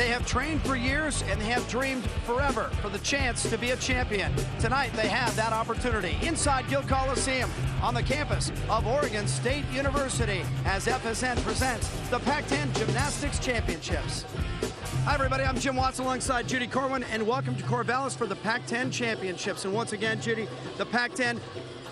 They have trained for years and they have dreamed forever for the chance to be a champion. Tonight they have that opportunity inside Gill Coliseum on the campus of Oregon State University as FSN presents the Pac-10 Gymnastics Championships. Hi everybody, I'm Jim Watson alongside Judy Corwin, and welcome to Corvallis for the Pac-10 Championships. And once again, Judy, the Pac-10,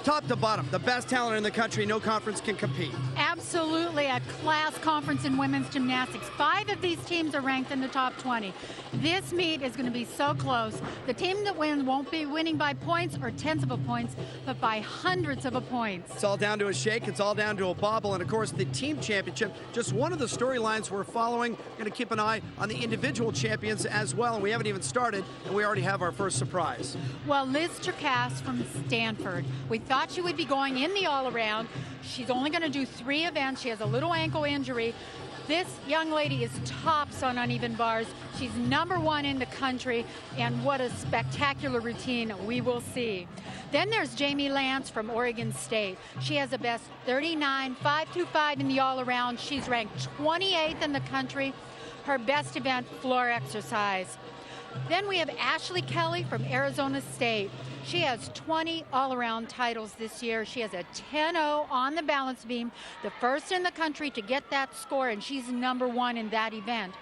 top to bottom, the best talent in the country, no conference can compete. Absolutely, a class conference in women's gymnastics. 5 of these teams are ranked in the top 20. This meet is going to be so close. The team that wins won't be winning by points or tenths of a points, but by hundreds of a points. It's all down to a shake, it's all down to a bobble, and of course the team championship, just one of the storylines we're following. We're going to keep an eye on the individual champions as well, and we haven't even started, and we already have our first surprise. Well, Liz Cherkass from Stanford. We thought she would be going in the all-around. She's only going to do 3 events. She has a little ankle injury. This young lady is tops on uneven bars. She's #1 in the country, and what a spectacular routine we will see. Then there's Jamie Lance from Oregon State. She has a best 39.525 in the all-around. She's ranked 28th in the country. Her best event, floor exercise. Then we have Ashley Kelly from Arizona State. She has 20 all-around titles this year. She has a 10.0 on the balance beam, the first in the country to get that score, and she's #1 in that event.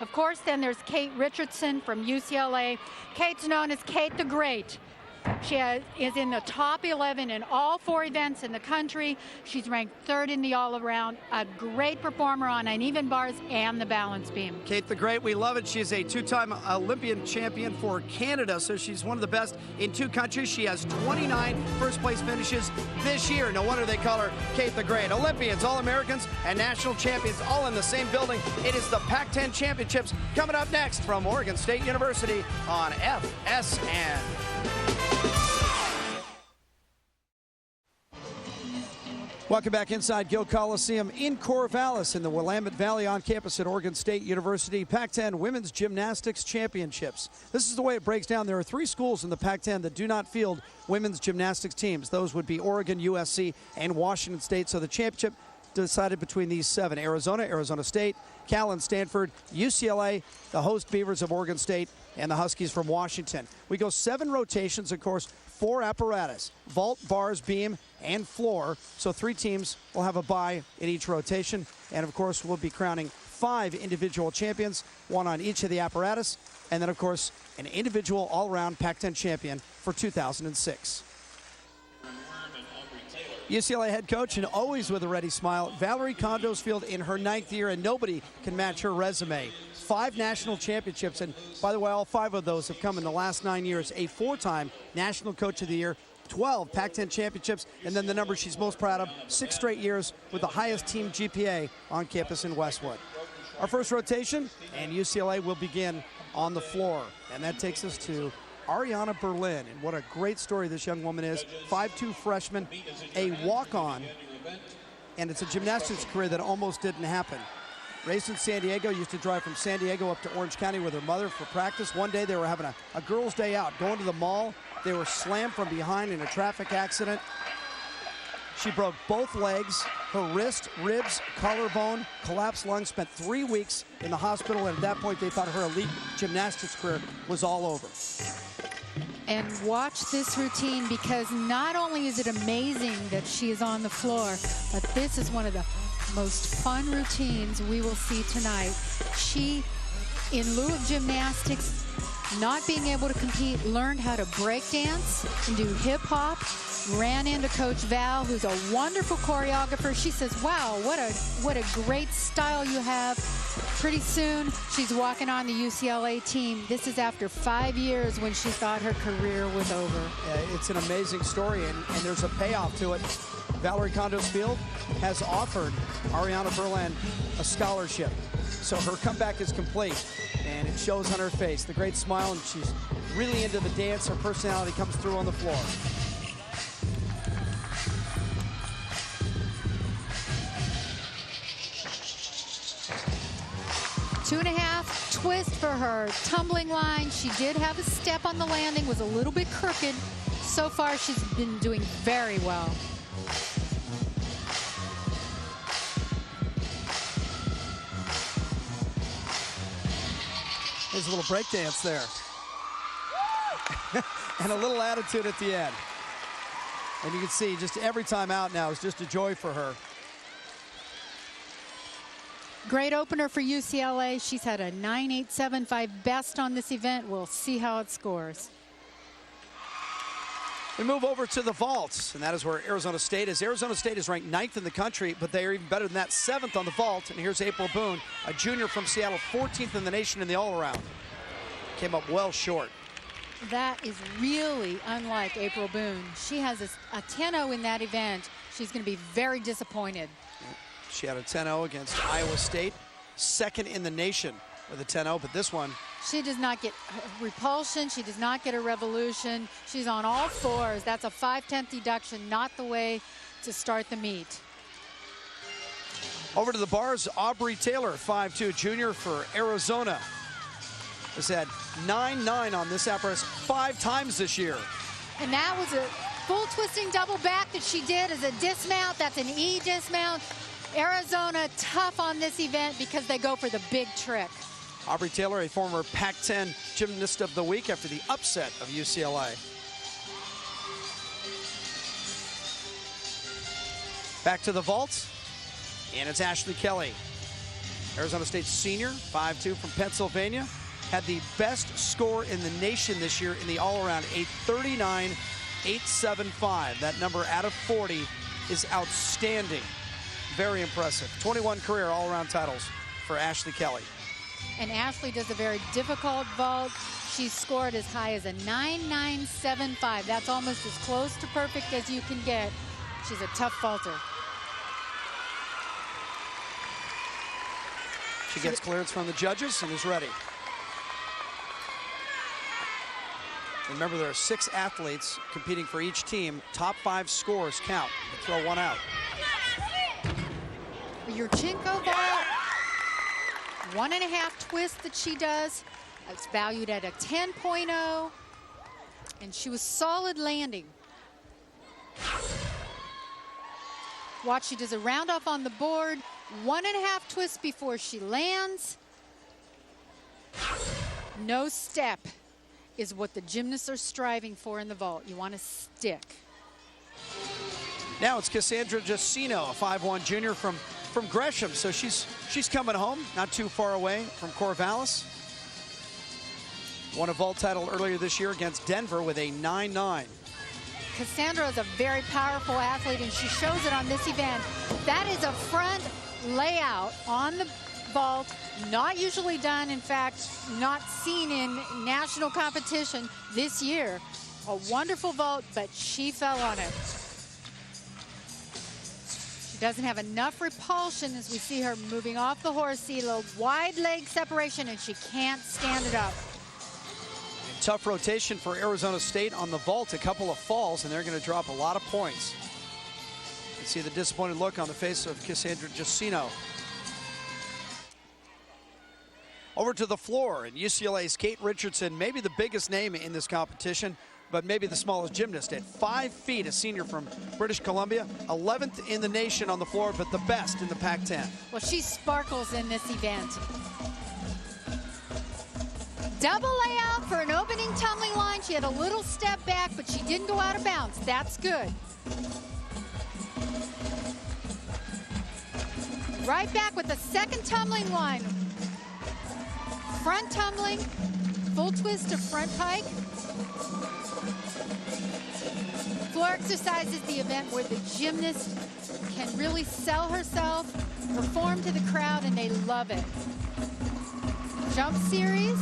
Of course, then there's Kate Richardson from UCLA. Kate's known as Kate the Great. She is in the top 11 in all 4 events in the country. She's ranked 3rd in the all-around, a great performer on uneven bars and the balance beam. Kate the Great, we love it. She's a 2-time Olympian champion for Canada, so she's one of the best in 2 countries. She has 29 first-place finishes this year. No wonder they call her Kate the Great. Olympians, All-Americans, and national champions all in the same building. It is the Pac-10 Championships coming up next from Oregon State University on FSN. Welcome back inside Gill Coliseum in Corvallis in the Willamette Valley on campus at Oregon State University. Pac-10 Women's Gymnastics Championships. This is the way it breaks down. There are 3 schools in the Pac-10 that do not field women's gymnastics teams. Those would be Oregon, USC, and Washington State. So the championship decided between these 7. Arizona, Arizona State, Cal and Stanford, UCLA, the host Beavers of Oregon State, and the Huskies from Washington. We go 7 rotations, of course, 4 apparatus, vault, bars, beam, and floor. So 3 teams will have a bye in each rotation. And of course, we'll be crowning 5 individual champions, 1 on each of the apparatus. And then of course, an individual all-around Pac-10 champion for 2006. UCLA head coach, and always with a ready smile, Valerie Condosfield in her 9th year, and nobody can match her resume. 5 national championships, and by the way, all 5 of those have come in the last 9 years. A 4-time National Coach of the Year, 12 Pac-10 championships, and then the number she's most proud of, 6 straight years with the highest team GPA on campus in Westwood. Our first rotation, and UCLA will begin on the floor, and that takes us to Ariana Berlin, and what a great story this young woman is. 5'2" freshman, a walk-on, and it's a gymnastics career that almost didn't happen. Raised in San Diego, used to drive from San Diego up to Orange County with her mother for practice. One day they were having a girls' day out, going to the mall. They were slammed from behind in a traffic accident. She broke both legs, her wrist, ribs, collarbone, collapsed lungs, spent 3 weeks in the hospital, and at that point they thought her elite gymnastics career was all over. And watch this routine, because not only is it amazing that she is on the floor, but this is one of the most fun routines we will see tonight. She, in lieu of gymnastics, not being able to compete, learned how to break dance and do hip hop. Ran into Coach Val, who's a wonderful choreographer. She says, wow, what a great style you have. Pretty soon, she's walking on the UCLA team. This is after 5 years when she thought her career was over. It's an amazing story, and there's a payoff to it. Valerie Condosfield has offered Ariana Berlin a scholarship. So her comeback is complete, and it shows on her face. The great smile, and she's really into the dance. Her personality comes through on the floor. 2.5 twist for her tumbling line. She did have a step on the landing, was a little bit crooked. So far, she's been doing very well. There's a little break dance there. And a little attitude at the end. And you can see just every time out now is just a joy for her. Great opener for UCLA. She's had a 9.875 best on this event. We'll see how it scores. We move over to the vaults, and that is where Arizona State is. Arizona State is ranked 9th in the country, but they are even better than that, 7th on the vault. And here's April Boone, a junior from Seattle, 14th in the nation in the all-around. Came up well short. That is really unlike April Boone. She has a 10-0 in that event. She's going to be very disappointed. She had a 10-0 against Iowa State, 2nd in the nation with a 10-0, but this one. She does not get repulsion. She does not get a revolution. She's on all fours. That's a 5/10 deduction, not the way to start the meet. Over to the bars, Aubrey Taylor, 5'2", junior for Arizona. Has had 9-9 on this apparatus 5 times this year. And that was a full twisting double back that she did as a dismount. That's an E dismount. Arizona tough on this event because they go for the big trick. Aubrey Taylor, a former Pac-10 Gymnast of the Week after the upset of UCLA. Back to the vaults, and it's Ashley Kelly. Arizona State senior, 5'2", from Pennsylvania. Had the best score in the nation this year in the all-around, a 39.875. That number out of 40 is outstanding. Very impressive. 21 career all-around titles for Ashley Kelly. And Ashley does a very difficult vault. She scored as high as a 9.975. That's almost as close to perfect as you can get. She's a tough vaulter. She gets clearance from the judges and is ready. Remember, there are 6 athletes competing for each team. Top 5 scores count. You throw one out. Yurchenko vault, 1.5 twist that she does. It's valued at a 10.0, and she was solid landing. Watch, she does a round off on the board, 1.5 twists before she lands. No step is what the gymnasts are striving for in the vault. You want to stick. Now it's Cassandra Giacino, a 5'1" junior from Gresham. So she's coming home, not too far away from Corvallis. Won a vault title earlier this year against Denver with a 9.9. Cassandra is a very powerful athlete, and she shows it on this event. That is a front layout on the vault, not usually done, in fact, not seen in national competition this year. A wonderful vault, but she fell on it. She doesn't have enough repulsion as we see her moving off the horse. See a little wide leg separation, and she can't stand it up. Tough rotation for Arizona State on the vault. A couple of falls, and they're going to drop a lot of points. You can see the disappointed look on the face of Cassandra Giacino. Over to the floor, and UCLA's Kate Richardson, maybe the biggest name in this competition, but maybe the smallest gymnast. At 5 feet, a senior from British Columbia, 11th in the nation on the floor, but the best in the Pac-10. Well, she sparkles in this event. Double layout for an opening tumbling line. She had a little step back, but she didn't go out of bounds. That's good. Right back with the second tumbling line. Front tumbling, full twist to front pike. Floor exercise is the event where the gymnast can really sell herself, perform to the crowd, and they love it. Jump series.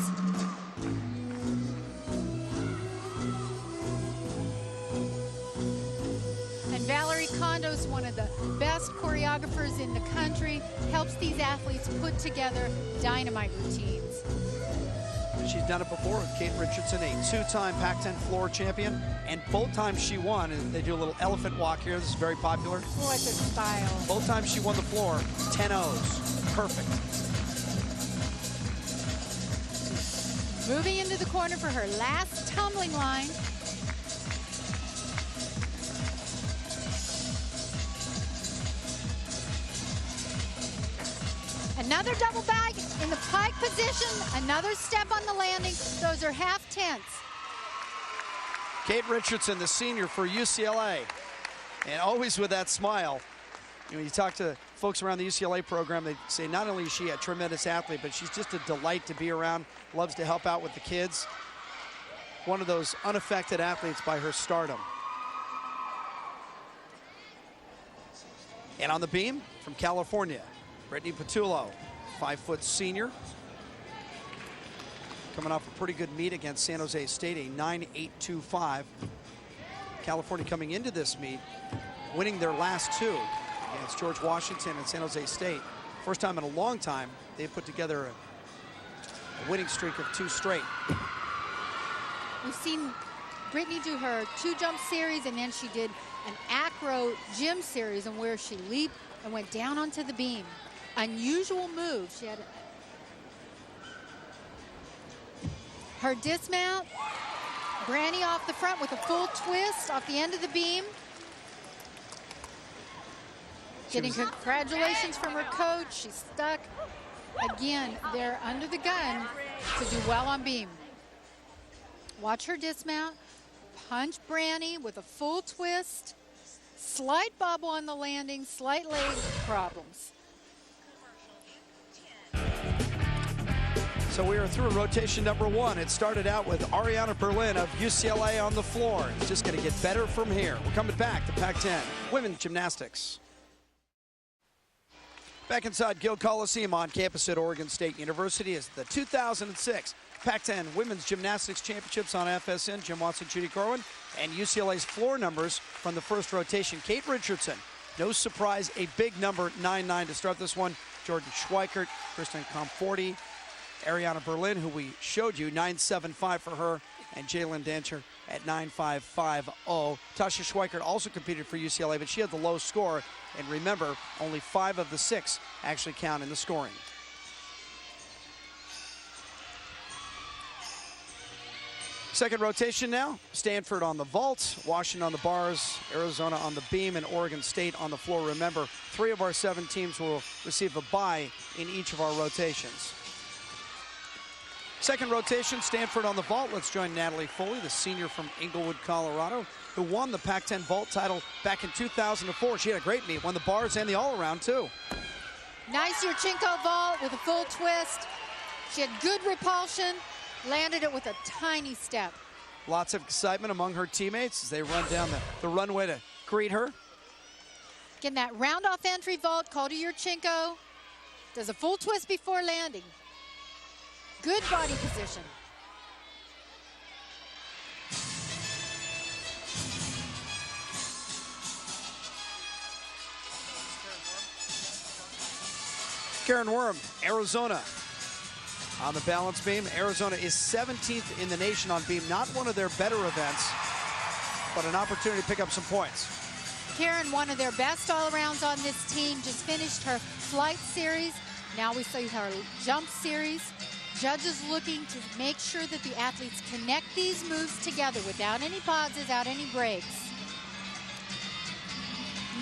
And Valerie Kondo's one of the best choreographers in the country, helps these athletes put together dynamite routines. She's done it before with Kate Richardson, a 2-time Pac-10 floor champion, and both times she won, and they do a little elephant walk here. This is very popular. What a style. Both times she won the floor, 10-0s. Perfect. Moving into the corner for her last tumbling line. Another double bag. in the pike position, another step on the landing. Those are half tenths. Kate Richardson, the senior for UCLA, and always with that smile. You know, you talk to folks around the UCLA program, they say not only is she a tremendous athlete, but she's just a delight to be around, loves to help out with the kids. One of those unaffected athletes by her stardom. And on the beam from California, Brittany Patullo, 5-foot senior. Coming off a pretty good meet against San Jose State, a 9.825. California coming into this meet, winning their last two against George Washington and San Jose State. First time in a long time they've put together a winning streak of 2 straight. We've seen Brittany do her 2-jump series, and then she did an acro gym series, and where she leaped and went down onto the beam. Unusual move. She had her dismount. Branny off the front with a full twist off the end of the beam. Getting congratulations from her coach. She's stuck. Again, they're under the gun to do well on beam. Watch her dismount. Punch Branny with a full twist. Slight bobble on the landing, slight leg problems. So we are through rotation number 1. It started out with Ariana Berlin of UCLA on the floor. It's just going to get better from here. We're coming back to Pac-10 Women's Gymnastics. Back inside Gill Coliseum on campus at Oregon State University is the 2006 Pac-10 Women's Gymnastics Championships on FSN. Jim Watson, Judy Corwin, and UCLA's floor numbers from the first rotation. Kate Richardson, no surprise, a big number, 9'9" to start this one. Jordan Schweikert, Kristen Comforti, Ariana Berlin, who we showed you, 9.75 for her, and Jalen Dancher at 9.550. Tasha Schweikert also competed for UCLA, but she had the low score. And remember, only 5 of the 6 actually count in the scoring. Second rotation now. Stanford on the vault, Washington on the bars, Arizona on the beam, and Oregon State on the floor. Remember, 3 of our 7 teams will receive a bye in each of our rotations. Second rotation, Stanford on the vault. Let's join Natalie Foley, the senior from Inglewood, Colorado, who won the Pac-10 vault title back in 2004. She had a great meet, won the bars and the all-around too. Nice Yurchenko vault with a full twist. She had good repulsion, landed it with a tiny step. Lots of excitement among her teammates as they run down the runway to greet her. Again, that round-off entry vault called to Yurchenko. Does a full twist before landing. Good body position. Karen Worm, Arizona on the balance beam. Arizona is 17th in the nation on beam. Not one of their better events, but an opportunity to pick up some points. Karen, one of their best all-arounds on this team, just finished her flight series. Now we see her jump series. Judges looking to make sure that the athletes connect these moves together without any pauses, without any breaks.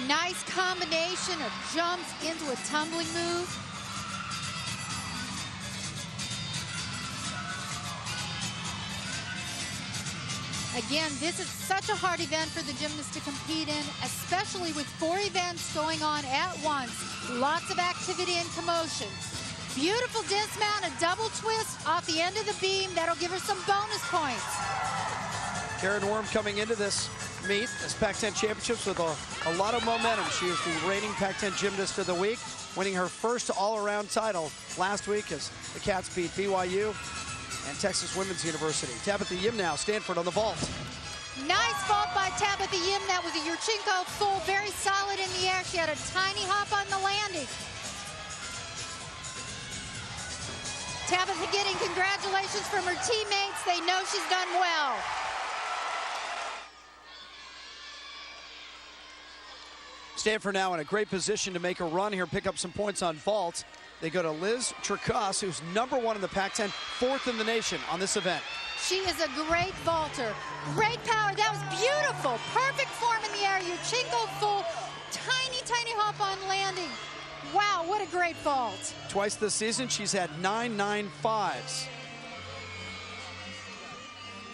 Nice combination of jumps into a tumbling move. Again, this is such a hard event for the gymnasts to compete in, especially with 4 events going on at once. Lots of activity and commotion. Beautiful dismount, a double twist off the end of the beam. That'll give her some bonus points. Karen Worm coming into this meet, this Pac-10 Championships, with a lot of momentum. She is the reigning Pac-10 Gymnast of the Week, winning her first all-around title last week as the Cats beat BYU and Texas Women's University. Tabitha Yim now, Stanford on the vault. Nice vault by Tabitha Yim. That was a Yurchenko full, very solid in the air. She had a tiny hop on the landing. Tabitha getting congratulations from her teammates. They know she's done well. Stanford now in a great position to make a run here, pick up some points on vault. They go to Liz Tricas, who's #1 in the Pac-10, 4th in the nation on this event. She is a great vaulter. Great power. That was beautiful. Perfect form in the air. Yurchenko full. Tiny, tiny hop on landing. Wow, what a great vault. Twice this season, she's had 9.95s.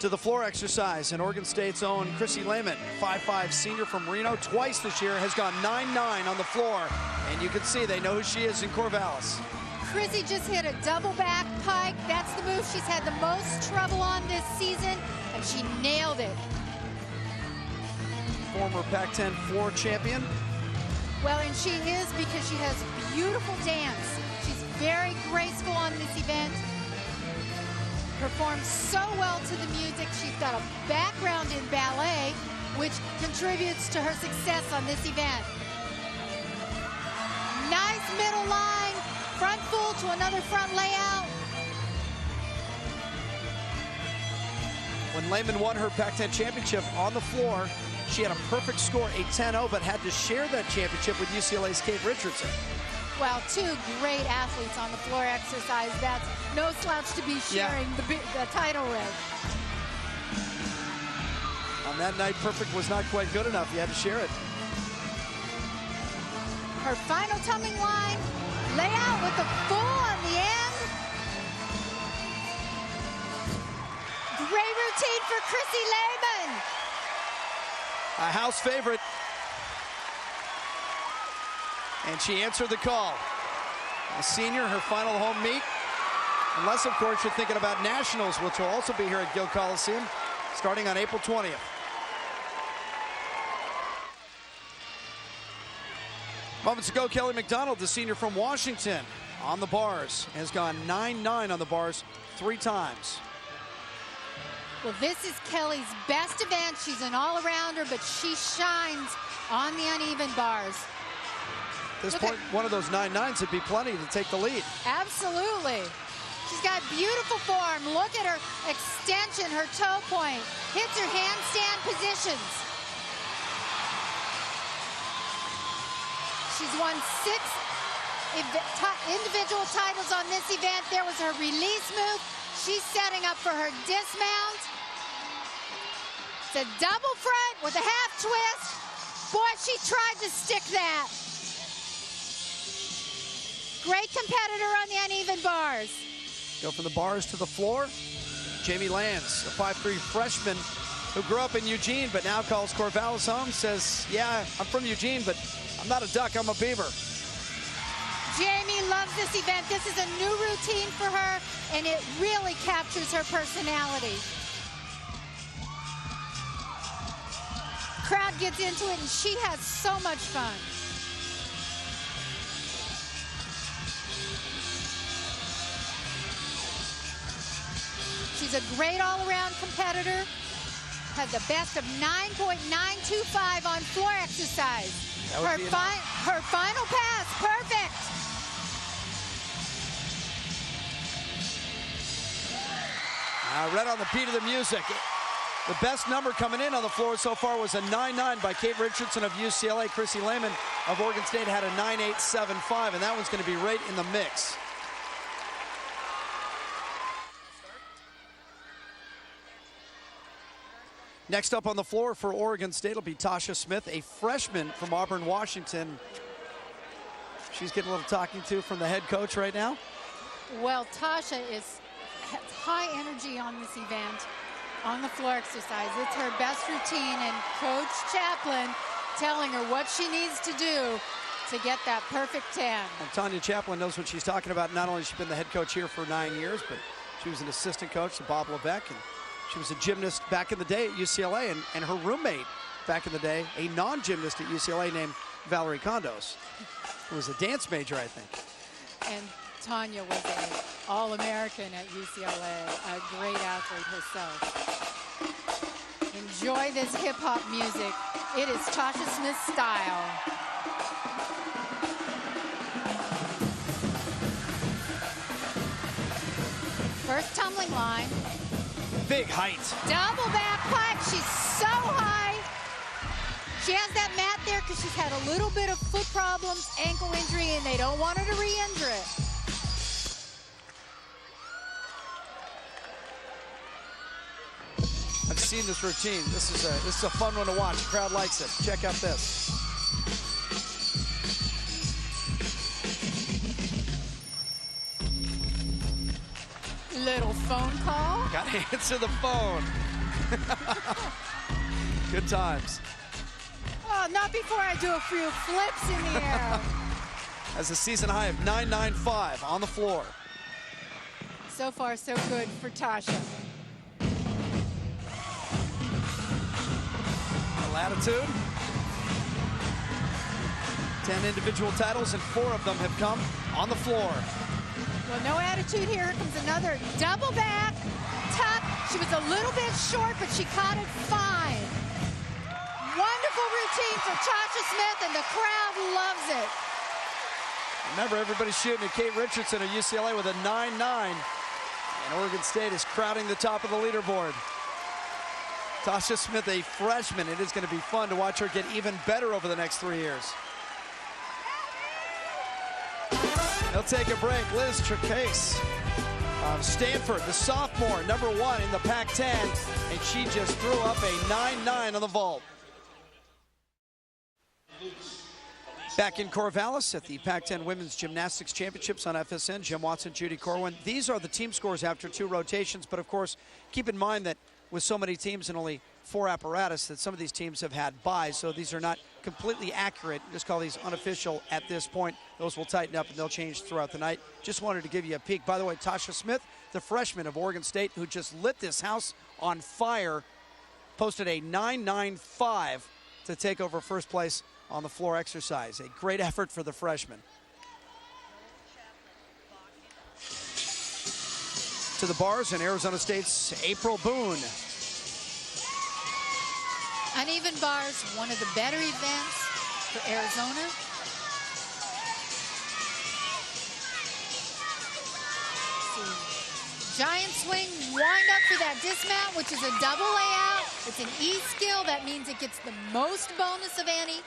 To the floor exercise, and Oregon State's own Chrissy Lehman, 5'5" senior from Reno, twice this year has gone 9.9 on the floor. And you can see they know who she is in Corvallis. Chrissy just hit a double back pike. That's the move she's had the most trouble on this season, and she nailed it. Former Pac-10 floor champion. Well, and she is, because she has beautiful dance. She's very graceful on this event. Performs so well to the music. She's got a background in ballet, which contributes to her success on this event. Nice middle line, front full to another front layout. When Lehman won her Pac-10 championship on the floor, she had a perfect score, a 10-0, but had to share that championship with UCLA's Kate Richardson. Well, two great athletes on the floor exercise. That's no slouch to be sharing the title with. On that night, perfect was not quite good enough. You had to share it. Her final tumbling line, layout with the full on the end. Great routine for Chrissy Lehman. A house favorite. And she answered the call. A senior, her final home meet. Unless, of course, you're thinking about nationals, which will also be here at Gill Coliseum, starting on April 20th. Moments ago, Kelly McDonald, the senior from Washington, on the bars, has gone 9.9 on the bars 3 times. Well, this is Kelly's best event. She's an all-arounder, but she shines on the uneven bars. At this point, one of those 9.9s would be plenty to take the lead. Absolutely. She's got beautiful form. Look at her extension, her toe point. Hits her handstand positions. She's won 6 individual titles on this event. There was her release move. She's setting up for her dismount. It's a double front with a half twist. Boy, she tried to stick that. Great competitor on the uneven bars. Go from the bars to the floor. Jamie Lance, a 5'3" freshman who grew up in Eugene, but now calls Corvallis home, says, yeah, I'm from Eugene, but I'm not a duck, I'm a beaver. Jamie loves this event. This is a new routine for her, and it really captures her personality. Crowd gets into it, and she has so much fun. She's a great all-around competitor. Had the best of 9.925 on floor exercise. Her final pass, perfect. Right on the beat of the music. The best number coming in on the floor so far was a 9.9 by Kate Richardson of UCLA. Chrissy Lehman of Oregon State had a 9.875, and that one's going to be right in the mix. Next up on the floor for Oregon State will be Tasha Smith, a freshman from Auburn, Washington. She's getting a little talking to from the head coach right now. Well, Tasha has high energy on this event, on the floor exercise. It's her best routine, and Coach Chaplin telling her what she needs to do to get that perfect 10. And Tanya Chaplin knows what she's talking about. Not only has she been the head coach here for 9 years, but she was an assistant coach to Bob Levesque, and she was a gymnast back in the day at UCLA, and her roommate back in the day, a non-gymnast at UCLA named Valerie Condos, who was a dance major, I think. And Tanya was an All-American at UCLA, a great athlete herself. Enjoy this hip-hop music. It is Tasha Smith's style. First tumbling line. Big height. Double back pike. She's so high. She has that mat there because she's had a little bit of foot problems, ankle injury, and they don't want her to re-injure it. I've seen this routine. This is a fun one to watch. The crowd likes it. Check out this. little phone call. Got to answer the phone. Good times. Oh, not before I do a few flips in the air. Has a season high of 995 on the floor. So far, so good for Tasha. Latitude. 10 individual titles, and 4 of them have come on the floor. Well, no attitude here. Here comes another double back. Tuck. She was a little bit short, but she caught it fine. Wonderful routine for Tasha Smith, and the crowd loves it. Remember, everybody's shooting at Kate Richardson of UCLA with a 9-9. And Oregon State is crowding the top of the leaderboard. Tasha Smith, a freshman. It is going to be fun to watch her get even better over the next 3 years. They'll take a break. Liz Tracase of Stanford, the sophomore, #1 in the Pac-10, and she just threw up a 9-9 on the vault. Back in Corvallis at the Pac-10 Women's Gymnastics Championships on FSN, Jim Watson, Judy Corwin. These are the team scores after 2 rotations, but of course, keep in mind that with so many teams and only 4 apparatus, that some of these teams have had buys, so these are not completely accurate. Just call these unofficial at this point. Those will tighten up and they'll change throughout the night. Just wanted to give you a peek. By the way, Tasha Smith, the freshman of Oregon State, who just lit this house on fire, posted a 9.95 to take over first place on the floor exercise. A great effort for the freshman. To the bars in Arizona State's April Boone. Uneven bars, one of the better events for Arizona. Giant swing, wind up for that dismount, which is a double layout. It's an E skill. That means it gets the most bonus of any.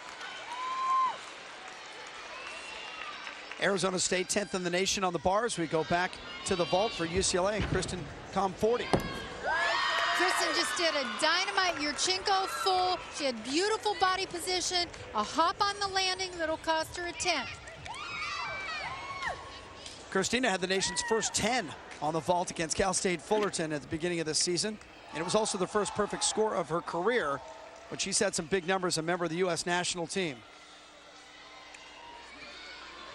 Arizona State 10th in the nation on the bars. We go back to the vault for UCLA and Kristen Comforti. Kristen just did a dynamite Yurchenko full. She had beautiful body position, a hop on the landing that'll cost her a 10. Christina had the nation's first 10 on the vault against Cal State Fullerton at the beginning of this season. And it was also the first perfect score of her career, but she's had some big numbers, a member of the U.S. national team.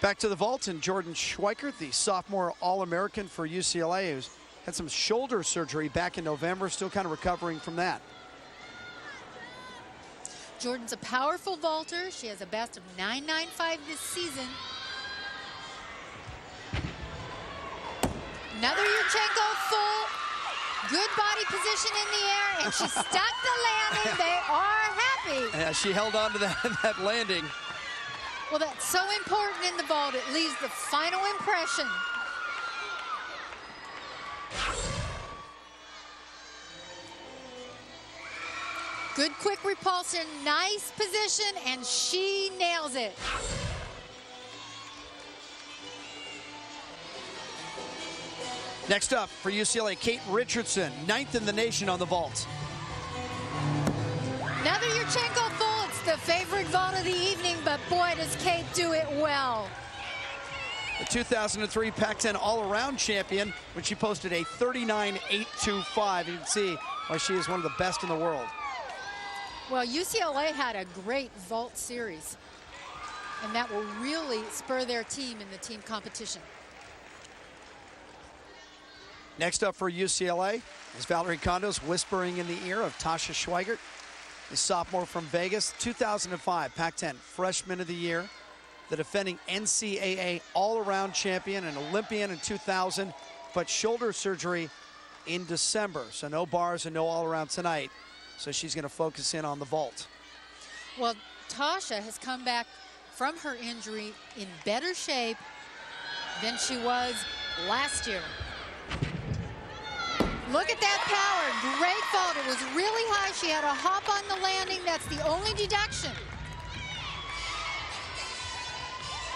Back to the vault, and Jordan Schweikert, the sophomore All-American for UCLA, who's had some shoulder surgery back in November, still kind of recovering from that. Jordan's a powerful vaulter. She has a best of 9.95 this season. Another Yurchenko full. Good body position in the air, and she stuck the landing. They are happy. Yeah, she held on to that landing. Well, that's so important in the vault. It leaves the final impression. Good quick repulsion, nice position, and she nails it. Next up for UCLA, Kate Richardson, 9th in the nation on the vault. Another Yurchenko full. It's the favorite vault of the evening, but boy, does Kate do it well. The 2003 Pac-10 all-around champion when she posted a 39.825. You can see why she is one of the best in the world. Well, UCLA had a great vault series, and that will really spur their team in the team competition. Next up for UCLA is Valerie Condos whispering in the ear of Tasha Schweikert, the sophomore from Vegas, 2005 Pac-10 Freshman of the Year, the defending NCAA all-around champion and Olympian in 2000, but shoulder surgery in December. So no bars and no all-around tonight. So she's going to focus in on the vault. Well, Tasha has come back from her injury in better shape than she was last year. Look at that power, great vault. It was really high. She had a hop on the landing. That's the only deduction.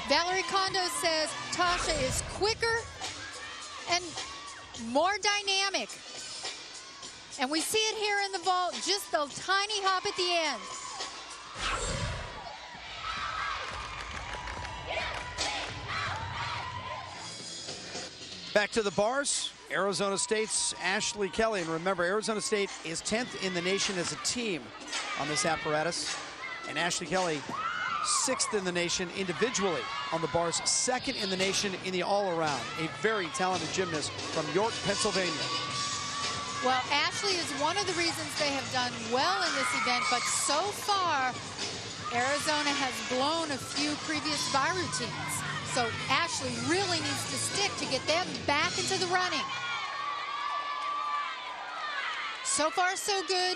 Valerie Kondo says Tasha is quicker and more dynamic. And we see it here in the vault, just the tiny hop at the end. Back to the bars Arizona State's Ashley Kelly. And remember, Arizona State is 10th in the nation as a team on this apparatus. And Ashley Kelly, 6th in the nation individually on the bars, 2nd in the nation in the all-around. A very talented gymnast from York, Pennsylvania. Well, Ashley is one of the reasons they have done well in this event, but so far, Arizona has blown a few previous bar routines. So Ashley really needs to stick to get them back into the running. So far, so good.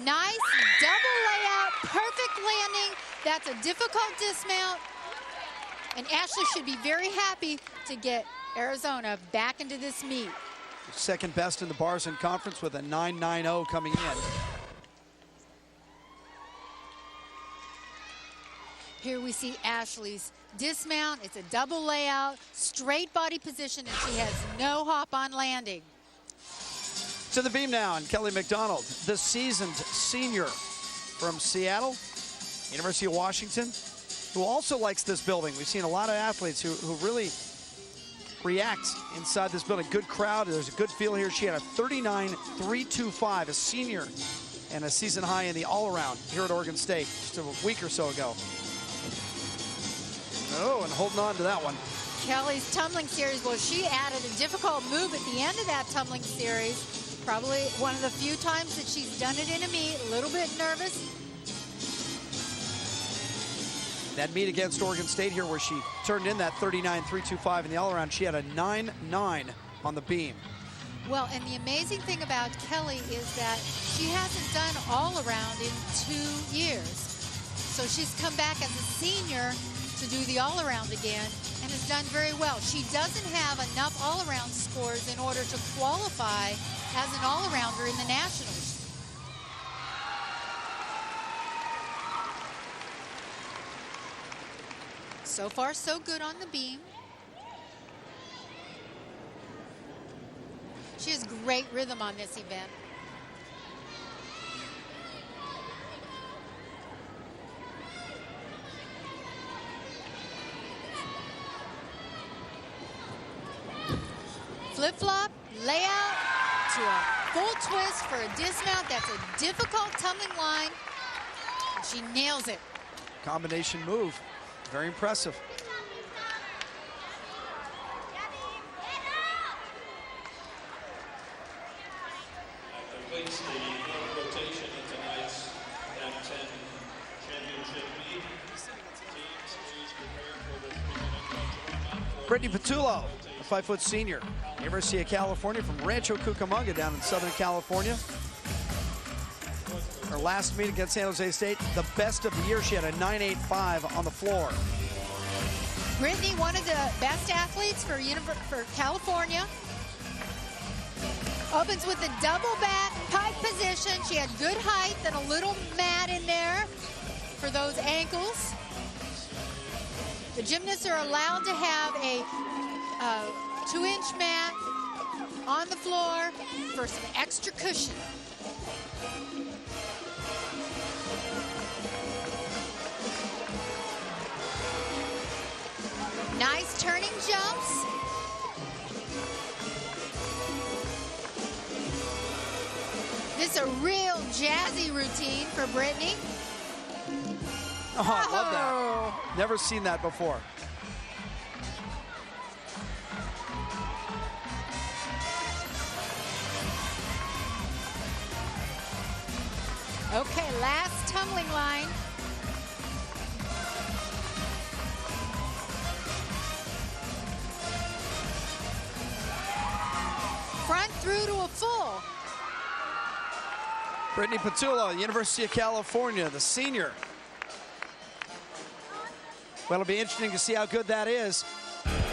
Nice double layout, perfect landing. That's a difficult dismount. And Ashley should be very happy to get Arizona back into this meet. Second best in the bars in conference with a 9.90 coming in. Here we see Ashley's dismount. It's a double layout, straight body position, and she has no hop on landing. To the beam now, and Kelly McDonald, the seasoned senior from Seattle, University of Washington, who also likes this building. We've seen a lot of athletes who really react inside this building. Good crowd, there's a good feel here. She had a 39.325, a senior, and a season high in the all-around here at Oregon State just a week or so ago. Oh, and holding on to that one. Kelly's tumbling series, well, she added a difficult move at the end of that tumbling series. Probably one of the few times that she's done it in a meet, a little bit nervous. That meet against Oregon State here where she turned in that 39.325 in the all-around, she had a 9.9 on the beam. Well, and the amazing thing about Kelly is that she hasn't done all-around in 2 years. So she's come back as a senior to do the all-around again and has done very well. She doesn't have enough all-around scores in order to qualify as an all-arounder in the Nationals. So far, so good on the beam. She has great rhythm on this event. Flip-flop, layout to a full twist for a dismount. That's a difficult tumbling line. And she nails it. Combination move, very impressive. Completes the rotation in tonight's Pac-10 championship meet. Teams, please prepare for the 3-minute timeout. Brittany Patullo, a 5-foot senior, University of California from Rancho Cucamonga down in Southern California. Her last meet against San Jose State, the best of the year. She had a 9.85 on the floor. Brittany, one of the best athletes for California. Opens with a double back pike position. She had good height and a little mat in there for those ankles. The gymnasts are allowed to have a 2-inch mat on the floor for some extra cushion. Nice turning jumps. This is a real jazzy routine for Brittany. Oh, I love that. Never seen that before. Okay, last tumbling line. Front through to a full. Brittany Patullo, University of California, the senior. Well, it'll be interesting to see how good that is.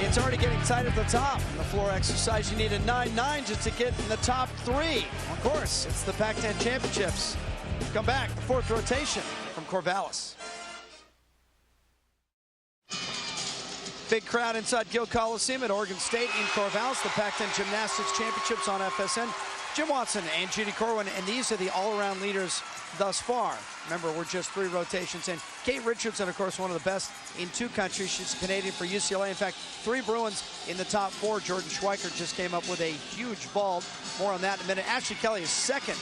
It's already getting tight at the top. In the floor exercise, you need a 9.9 just to get in the top 3. Of course, it's the Pac-10 championships. Come back, the 4th rotation from Corvallis. Big crowd inside Gill Coliseum at Oregon State in Corvallis. The Pac-10 Gymnastics Championships on FSN. Jim Watson and Judy Corwin, and these are the all-around leaders thus far. Remember, we're just 3 rotations in. Kate Richardson, of course, one of the best in 2 countries. She's a Canadian for UCLA. In fact, 3 Bruins in the top 4. Jordan Schweikert just came up with a huge vault. More on that in a minute. Ashley Kelly is second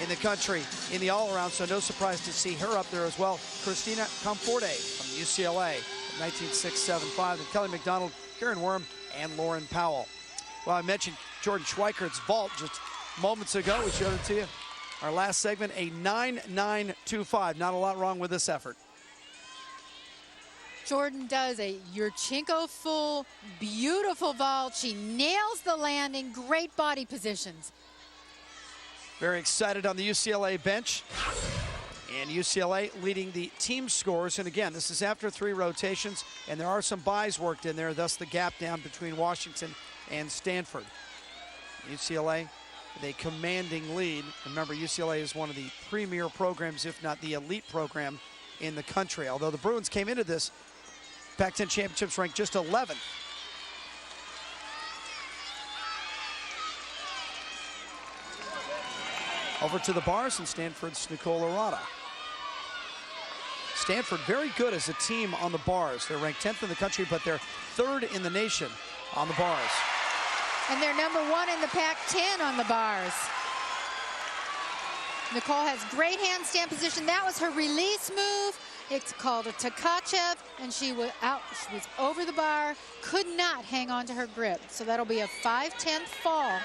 in the country in the all-around, so no surprise to see her up there as well. Christina Comforte from UCLA, 19.675. And Kelly McDonald, Karen Worm, and Lauren Powell. Well, I mentioned Jordan Schweikert's vault just moments ago. We showed it to you. Our last segment, a 9.925. Not a lot wrong with this effort. Jordan does a Yurchenko full, beautiful vault. She nails the landing, great body positions. Very excited on the UCLA bench. And UCLA leading the team scores. And again, this is after 3 rotations, and there are some buys worked in there, thus the gap down between Washington and Stanford. UCLA with a commanding lead. Remember, UCLA is one of the premier programs, if not the elite program in the country. Although the Bruins came into this Pac-10 championships ranked just 11th. Over to the bars, and Stanford's Nicole Arata. Stanford very good as a team on the bars. They're ranked 10th in the country, but they're 3rd in the nation on the bars. And they're number 1 in the Pac-10 on the bars. Nicole has great handstand position. That was her release move. It's called a Tkachev, and she was out. She was over the bar, could not hang on to her grip. So that'll be a 5/10 fall.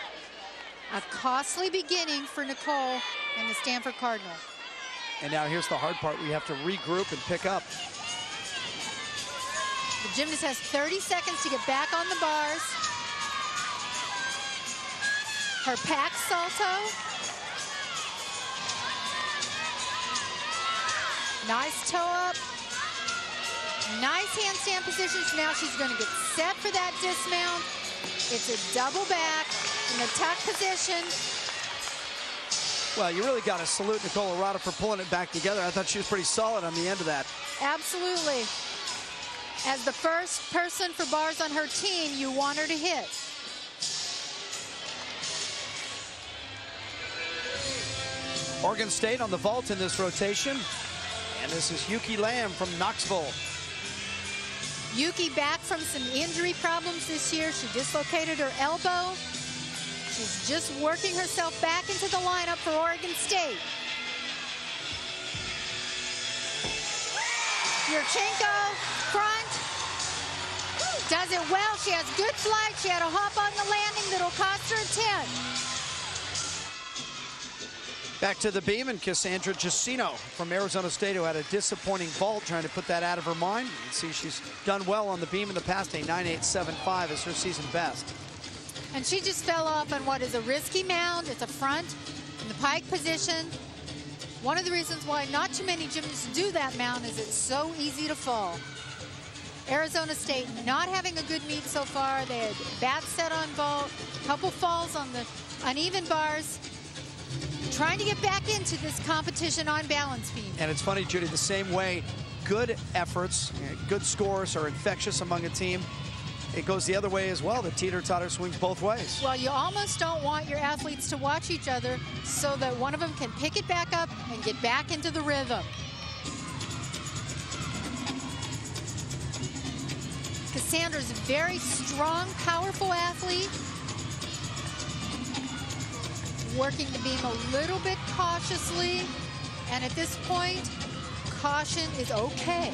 A costly beginning for Nicole and the Stanford Cardinal. And now here's the hard part. We have to regroup and pick up. The gymnast has 30 seconds to get back on the bars. Her pack salto. Nice toe up. Nice handstand positions. Now she's going to get set for that dismount. It's a double back in the tuck position. Well, you really got to salute Nicole Arata for pulling it back together. I thought she was pretty solid on the end of that. Absolutely. As the first person for bars on her team, you want her to hit. Oregon State on the vault in this rotation. And this is Yuki Lam from Knoxville. Yuki back from some injury problems this year. She dislocated her elbow. She's just working herself back into the lineup for Oregon State. Yurchenko, front. Does it well. She has good flight. She had a hop on the landing that'll cost her a 10. Back to the beam, and Cassandra Giacino from Arizona State, who had a disappointing vault, trying to put that out of her mind. You can see she's done well on the beam in the past. A 9.875 is her season best. And she just fell off on what is a risky mound. It's a front in the pike position. One of the reasons why not too many gymnasts do that mound is it's so easy to fall. Arizona State not having a good meet so far. They had bad set on vault, couple falls on the uneven bars. Trying to get back into this competition on balance beam. And it's funny, Judy, the same way good efforts, good scores are infectious among a team, it goes the other way as well. The teeter-totter swings both ways. Well, you almost don't want your athletes to watch each other so that one of them can pick it back up and get back into the rhythm. Cassandra's a very strong, powerful athlete. Working the beam a little bit cautiously, and at this point, caution is okay.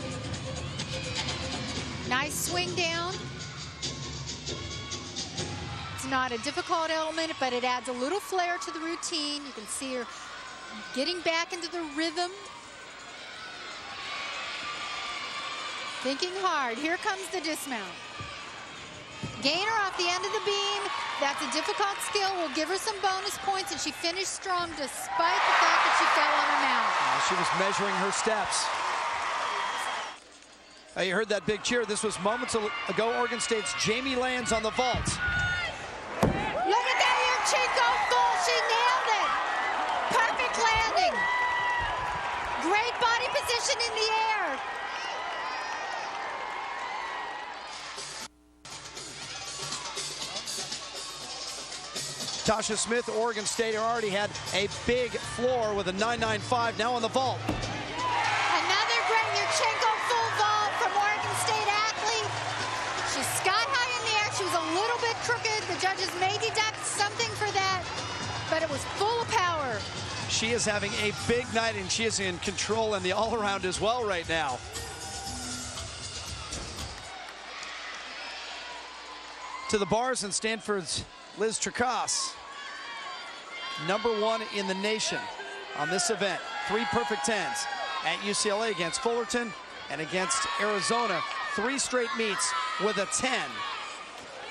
Nice swing down. It's not a difficult element, but it adds a little flair to the routine. You can see her getting back into the rhythm. Thinking hard. Here comes the dismount. Gainer off the end of the beam. That's a difficult skill. We'll give her some bonus points, and she finished strong despite the fact that she fell on her mount. She was measuring her steps. You heard that big cheer. This was moments ago. Oregon State's Jamie Lands on the vault. Look at that Yurchenko full. She nailed it. Perfect landing. Great body position in the air. Tasha Smith, Oregon State, already had a big floor with a 9.95 now on the vault. Another great Yurchenko full vault from Oregon State athlete. She's sky high in the air. She was a little bit crooked. The judges may deduct something for that, but it was full of power. She is having a big night, and she is in control in the all-around as well right now. To the bars, and Stanford's Liz Tricas, #1 in the nation on this event. 3 perfect 10s at UCLA against Fullerton and against Arizona. 3 straight meets with a 10.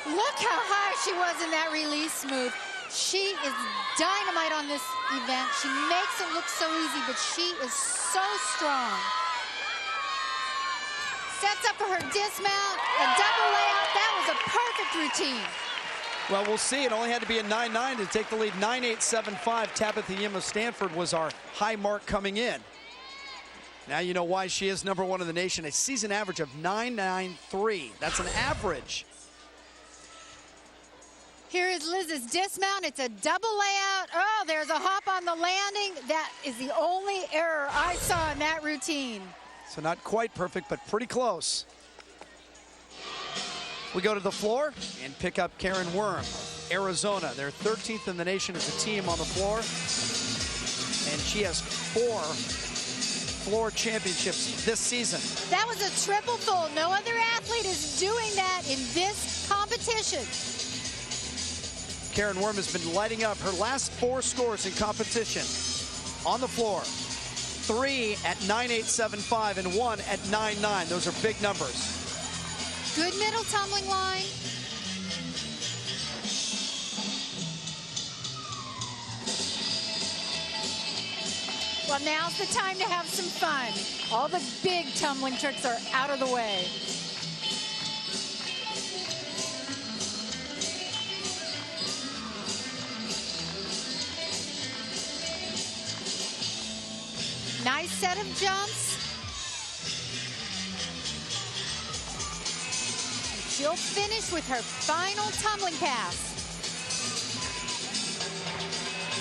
Look how high she was in that release move. She is dynamite on this event. She makes it look so easy, but she is so strong. Sets up for her dismount, a double layout. That was a perfect routine. Well, we'll see. It only had to be a 9.9 to take the lead. 9.875. Tabitha Yim of Stanford was our high mark coming in. Now you know why she is #1 in the nation. A season average of 9.93. That's an average. Here is Liz's dismount. It's a double layout. Oh, there's a hop on the landing. That is the only error I saw in that routine. So not quite perfect, but pretty close. We go to the floor and pick up Karen Worm, Arizona. They're 13th in the nation as a team on the floor. And she has 4 floor championships this season. That was a triple full. No other athlete is doing that in this competition. Karen Worm has been lighting up her last 4 scores in competition on the floor. 3 at 9.875 and 1 at 9.9. Those are big numbers. Good middle tumbling line. Well, now's the time to have some fun. All the big tumbling tricks are out of the way. Nice set of jumps. She'll finish with her final tumbling pass.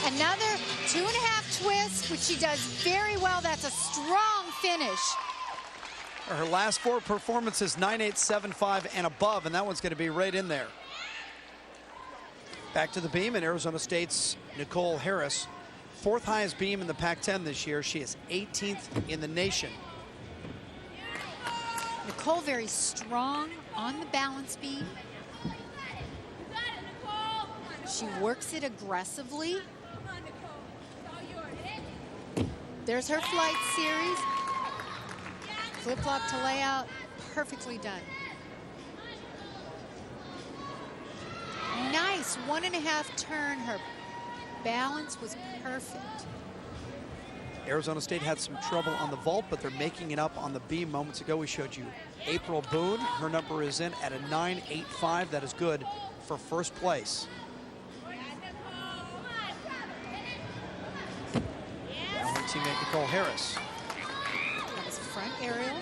Another 2.5 twists, which she does very well. That's a strong finish. Her last 4 performances, 9.875 and above, and that one's going to be right in there. Back to the beam, and Arizona State's Nicole Harris, 4th highest beam in the Pac-10 this year. She is 18th in the nation. Nicole very strong on the balance beam. She works it aggressively. There's her flight series. Flip-flop to layout, perfectly done. Nice 1.5 turn. Her balance was perfect. Arizona State had some trouble on the vault, but they're making it up on the beam. Moments ago, we showed you April Boone. Her number is in at a 9.85. That is good for first place. Now her teammate Nicole Harris. That was a front aerial,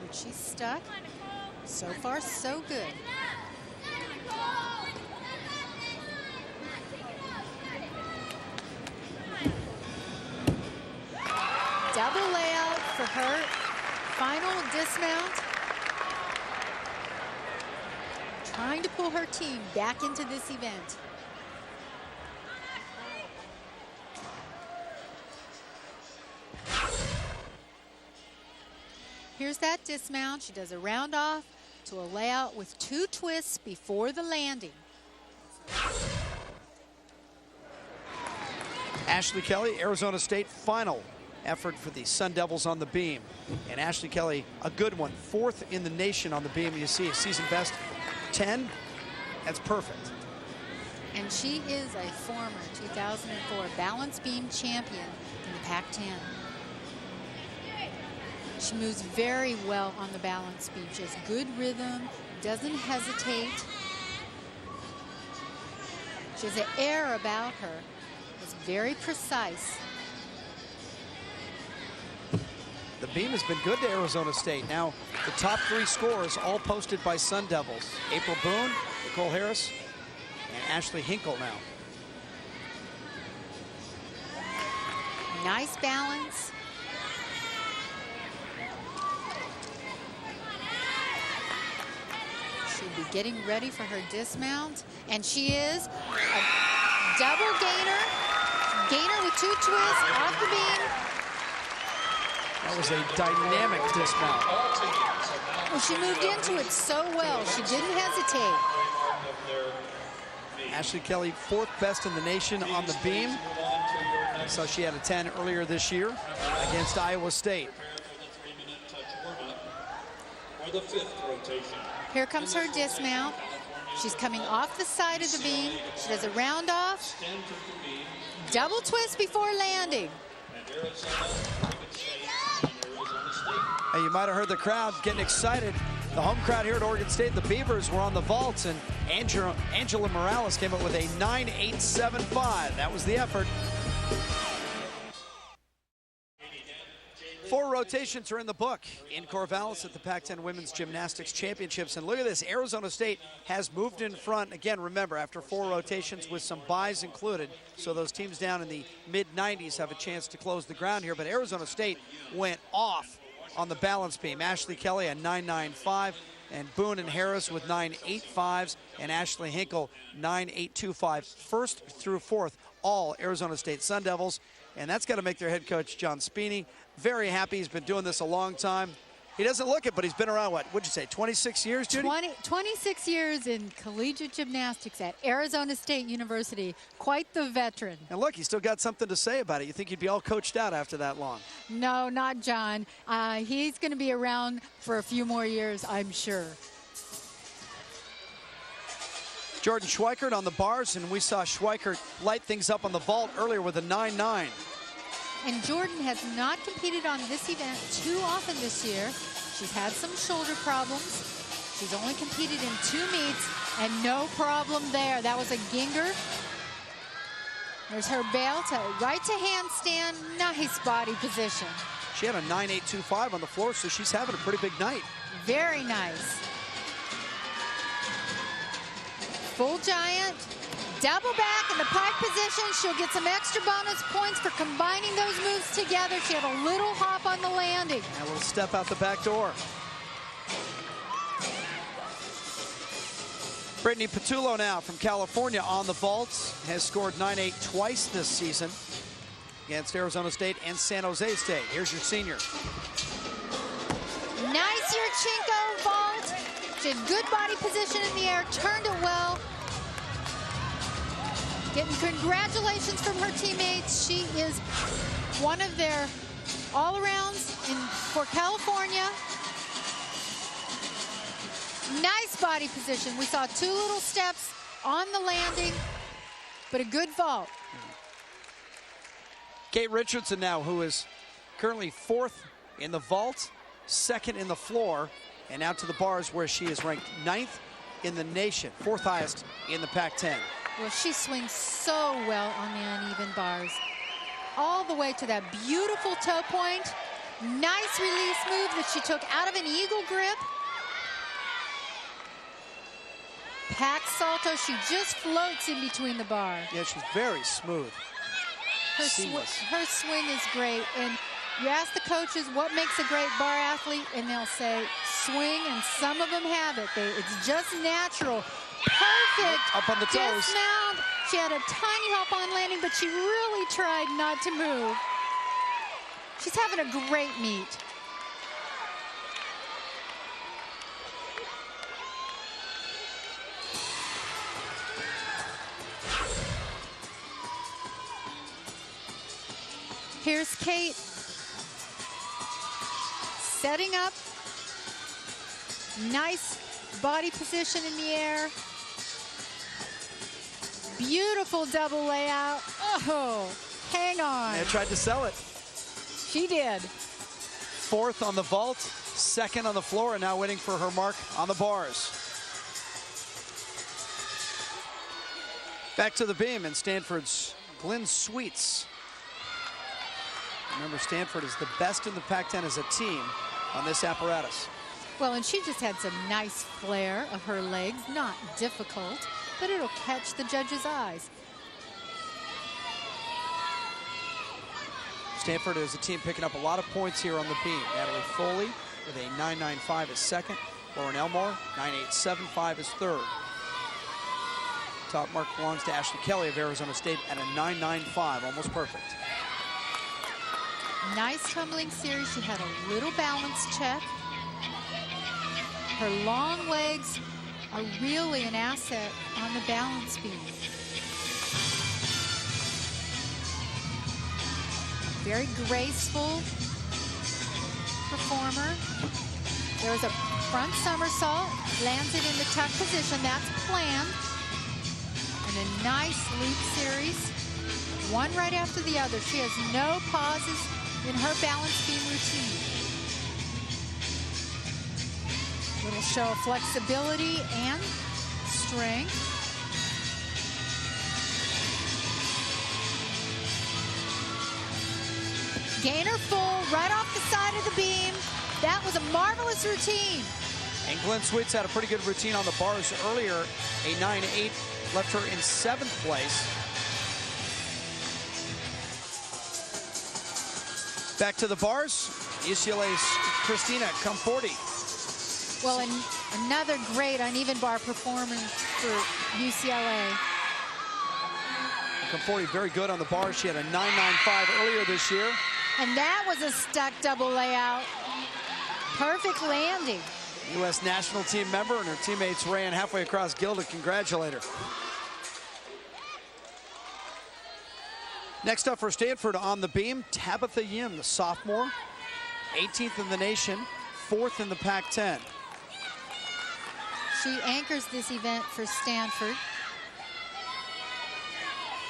which she's stuck. So far, so good. Double layout for her final dismount. Trying to pull her team back into this event. Here's that dismount. She does a round off to a layout with 2 twists before the landing. Ashley Kelly, Arizona State, final effort for the Sun Devils on the beam. And Ashley Kelly, a good one, 4th in the nation on the beam. You see a season best 10. That's perfect. And she is a former 2004 balance beam champion in the Pac-10. She moves very well on the balance beam. She has good rhythm, doesn't hesitate. She has an air about her. It's very precise. The beam has been good to Arizona State. Now, the top 3 scores all posted by Sun Devils. April Boone, Nicole Harris, and Ashley Hinkle now. Nice balance. She'll be getting ready for her dismount, and she is a double gainer. Gainer with 2 twists off the beam. That was a dynamic dismount. Well, she moved into it so well. She didn't hesitate. Ashley Kelly, 4th best in the nation on the beam. So she had a 10 earlier this year against Iowa State. For the 5th rotation. Here comes her dismount. She's coming off the side of the beam. She does a round off. Double twist before landing. Hey, you might have heard the crowd getting excited. The home crowd here at Oregon State, the Beavers were on the vaults, and Angela Morales came up with a 9.875. That was the effort. 4 rotations are in the book in Corvallis at the Pac-10 Women's Gymnastics Championships. And look at this, Arizona State has moved in front. Again, remember, after 4 rotations with some buys included. So those teams down in the mid-90s have a chance to close the ground here. But Arizona State went off on the balance beam. Ashley Kelly at 9.95, and Boone and Harris with 9.85s, and Ashley Hinkle 9.825. 1st through 4th, all Arizona State Sun Devils. And that's got to make their head coach, John Spini, very happy. He's been doing this a long time. He doesn't look it, but he's been around, what would you say, 26 years, Judy? 26 years in collegiate gymnastics at Arizona State University. Quite the veteran. And look, he's still got something to say about it. You think he'd be all coached out after that long? No, not John. He's going to be around for a few more years, I'm sure. Jordan Schweikert on the bars, and we saw Schweikert light things up on the vault earlier with a 9.9. And Jordan has not competed on this event too often this year. She's had some shoulder problems. She's only competed in 2 meets, and no problem there. That was a Ginger. There's her bail to right to handstand. Nice body position. She had a 9.825 on the floor, so she's having a pretty big night. Very nice. Full giant, double back in the pike position. She'll get some extra bonus points for combining those moves together. She had a little hop on the landing. And a little step out the back door. Brittany Patullo now from California on the vaults, has scored 9.8 twice this season against Arizona State and San Jose State. Here's your senior. Nice Yurchenko vault. She had good body position in the air, turned it well. Getting congratulations from her teammates. She is one of their all-arounds for California. Nice body position. We saw 2 little steps on the landing, but a good vault. Kate Richardson now, who is currently 4th in the vault, 2nd in the floor, and out to the bars where she is ranked 9th in the nation, 4th highest in the Pac-10. Well, she swings so well on the uneven bars. All the way to that beautiful toe point. Nice release move that she took out of an eagle grip. Pack salto, she just floats in between the bar. Yeah, she's very smooth. Her swing is great. And you ask the coaches what makes a great bar athlete, and they'll say swing, and some of them have it. It's just natural. Perfect up on the toes. Dismount. She had a tiny hop on landing, but she really tried not to move. She's having a great meet. Here's Kate setting up. Nice body position in the air. Beautiful double layout. Oh, hang on. I tried to sell it. She did. 4th on the vault, 2nd on the floor, and now waiting for her mark on the bars. Back to the beam, and Stanford's Glenn Sweets. Remember, Stanford is the best in the Pac-10 as a team on this apparatus. Well, and she just had some nice flair of her legs. Not difficult, but it'll catch the judge's eyes. Stanford is a team picking up a lot of points here on the beam. Natalie Foley with a 9.95 is second. Lauren Elmore, 9.875 is third. Top mark belongs to Ashley Kelly of Arizona State at a 9.95, almost perfect. Nice tumbling series. She had a little balance check. Her long legs are really an asset on the balance beam. Very graceful performer. There was a front somersault, lands it in the tuck position. That's planned. And a nice loop series, one right after the other. She has no pauses in her balance beam routine. Little show of flexibility and strength. Gainer full right off the side of the beam. That was a marvelous routine. And Glenn Sweets had a pretty good routine on the bars earlier. A 9.8 left her in 7th place. Back to the bars, UCLA's Christina Comforti. Well, another great uneven bar performance for UCLA. Comforti very good on the bars. She had a 9.95 earlier this year. And that was a stuck double layout. Perfect landing. U.S. national team member, and her teammates ran halfway across Gill to congratulate her. Next up for Stanford on the beam, Tabitha Yim, the sophomore, 18th in the nation, 4th in the Pac-10. She anchors this event for Stanford.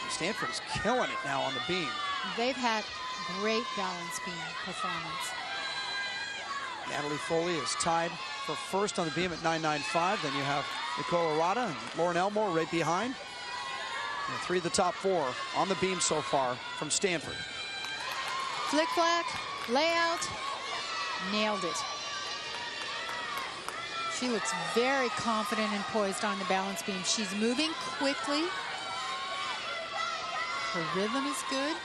Stanford is killing it now on the beam. They've had great balance beam performance. Natalie Foley is tied for first on the beam at 9.95. Then you have Nicole Arata and Lauren Elmore right behind. And 3 of the top 4 on the beam so far from Stanford. Flick-flack, layout, nailed it. She looks very confident and poised on the balance beam. She's moving quickly. Her rhythm is good.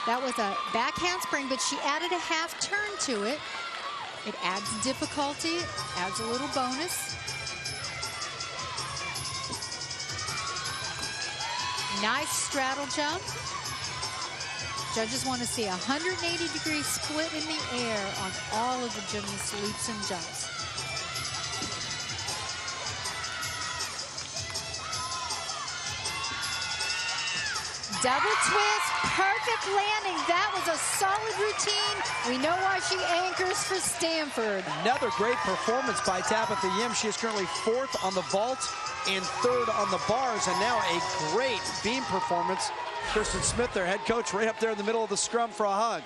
That was a back handspring, but she added a half turn to it. It adds difficulty, adds a little bonus. Nice straddle jump. Judges want to see a 180-degree split in the air on all of the gymnast leaps and jumps. Double twist, perfect landing. That was a solid routine. We know why she anchors for Stanford. Another great performance by Tabitha Yim. She is currently 4th on the vault and 3rd on the bars, and now a great beam performance. Kristen Smith, their head coach, right up there in the middle of the scrum for a hug.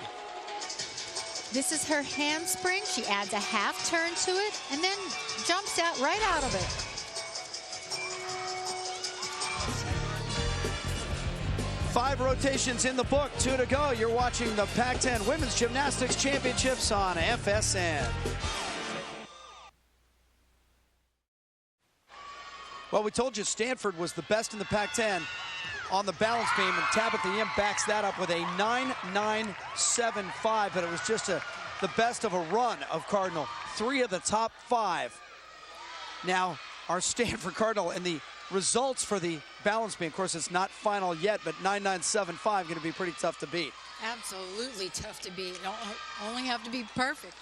This is her handspring. She adds a half turn to it and then jumps out right out of it. Five rotations in the book, 2 to go. You're watching the Pac-10 Women's Gymnastics Championships on FSN. Well, we told you Stanford was the best in the Pac-10 on the balance beam, and Tabitha Yim backs that up with a 9.975, but it was just the best of a run of Cardinal. 3 of the top 5. Now, our Stanford Cardinal and the results for the balance beam, of course, it's not final yet, but 9.975 going to be pretty tough to beat. Absolutely tough to beat. Don't only have to be perfect.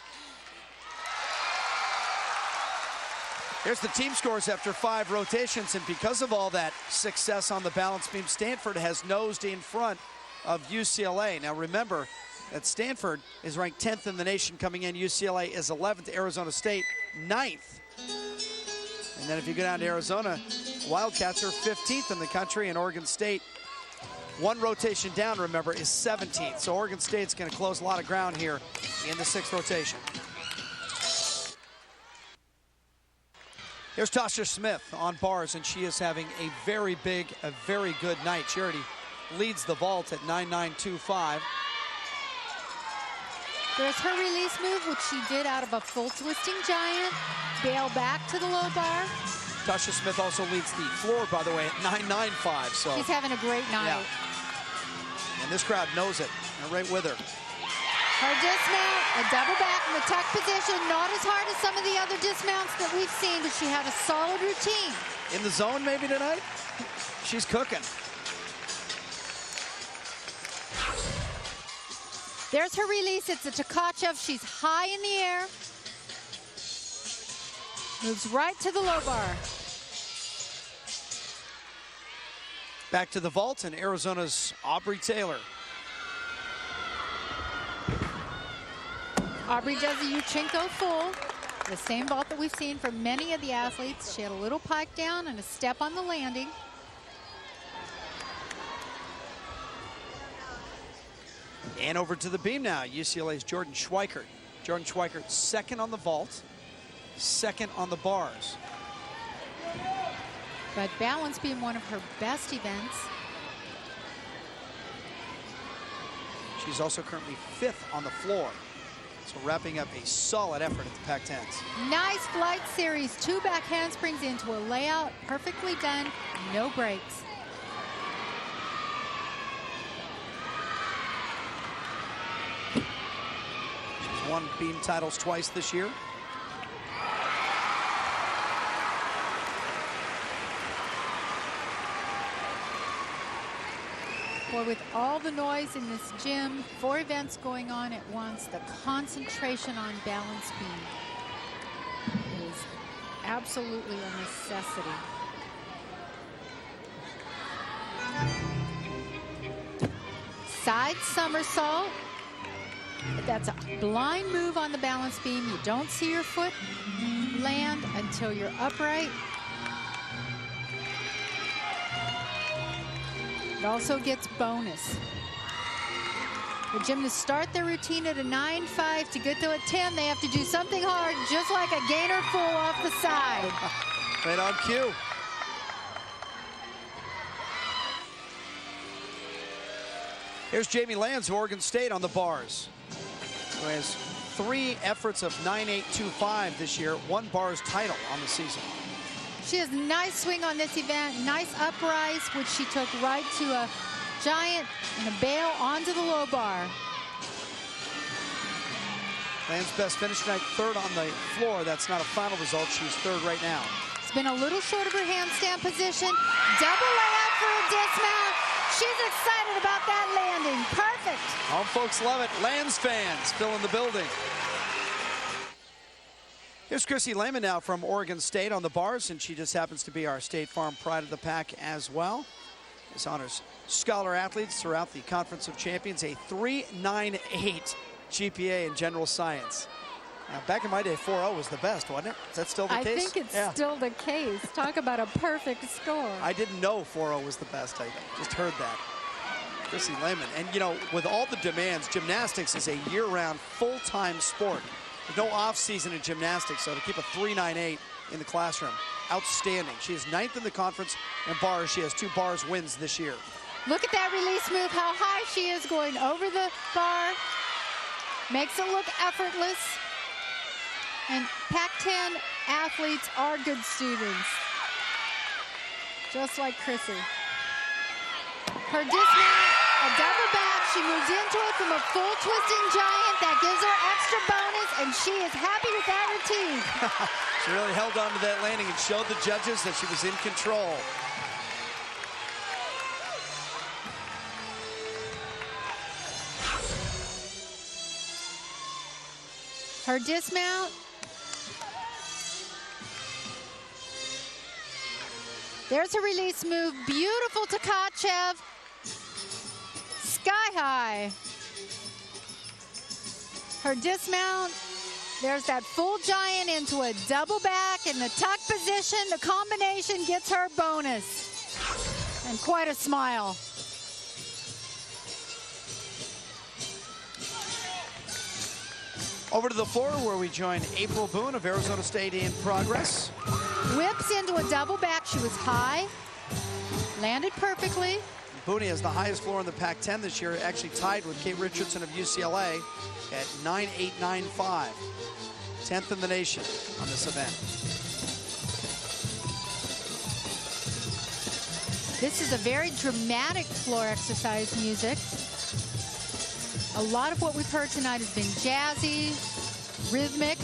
Here's the team scores after 5 rotations, and because of all that success on the balance beam, Stanford has nosed in front of UCLA. Now remember that Stanford is ranked 10th in the nation coming in. UCLA is 11th, Arizona State 9th. And then if you go down to Arizona, Wildcats are 15th in the country, and Oregon State, 1 rotation down, remember, is 17th. So Oregon State's going to close a lot of ground here in the 6th rotation. Here's Tasha Smith on bars, and she is having a very good night. She already leads the vault at 9.925. There's her release move, which she did out of a full twisting giant. Bail back to the low bar. Tasha Smith also leads the floor, by the way, at 9.95. So she's having a great night. Yeah. and this crowd knows it. They're right with her. Her dismount, a double back in the tuck position, not as hard as some of the other dismounts that we've seen, but she had a solid routine. In the zone maybe tonight? She's cooking. There's her release. It's a Tkachev. She's high in the air. Moves right to the low bar. Back to the vault and Arizona's Aubrey Taylor. Aubrey does a Yuchenko full, the same vault that we've seen for many of the athletes. She had a little pike down and a step on the landing. And over to the beam now, UCLA's Jordan Schweikert. Jordan Schweikert second on the vault, second on the bars. But balance being one of her best events. She's also currently 5th on the floor. So wrapping up a solid effort at the Pac-10s. Nice flight series. 2 back handsprings into a layout. Perfectly done. No breaks. She's won beam titles twice this year. Boy, with all the noise in this gym, 4 events going on at once, the concentration on balance beam is absolutely a necessity. Side somersault. That's a blind move on the balance beam. You don't see your foot land until you're upright. It also gets bonus. The gymnasts start their routine at a 9.5. To get to a 10, they have to do something hard, just like a gainer full off the side. Right on cue. Here's Jamie Lands of Oregon State on the bars, who has 3 efforts of 9.825 this year, 1 bars title on the season. She has a nice swing on this event, nice uprise, which she took right to a giant and a bail onto the low bar. Lands' best finish tonight, 3rd on the floor. That's not a final result. She's 3rd right now. It's been a little short of her handstand position. Double layout for a dismount. She's excited about that landing. Perfect. Home folks love it. Lands fans filling the building. Here's Chrissy Lehman now from Oregon State on the bars, and she just happens to be our State Farm Pride of the Pack as well. This honors scholar athletes throughout the Conference of Champions, a 3.98 GPA in general science. Now, back in my day, 4.0 was the best, wasn't it? Is that still the case? I think it's still the case. Talk about a perfect score. I didn't know 4.0 was the best. I just heard that. Chrissy Lehman. And, you know, with all the demands, gymnastics is a year-round, full-time sport. There's no off-season in gymnastics, so to keep a 3.98 in the classroom, outstanding. She is 9th in the conference in bars. She has 2 bars wins this year. Look at that release move, how high she is going over the bar. Makes it look effortless. And Pac-10 athletes are good students, just like Chrissy. Her dismount, a double back. She moves into it from a full twisting giant. That gives her extra bonus, and she is happy with that routine. She really held on to that landing and showed the judges that she was in control. Her dismount. There's a release move. Beautiful Tkachev. Sky high. Her dismount. There's that full giant into a double back in the tuck position. The combination gets her bonus. And quite a smile. Over to the floor where we join April Boone of Arizona State in progress. Whips into a double back. She was high. Landed perfectly. Boone has the highest floor in the Pac-10 this year, actually tied with Kate Richardson of UCLA at 9.895. 10th in the nation on this event. This is a very dramatic floor exercise music. A lot of what we've heard tonight has been jazzy, rhythmic.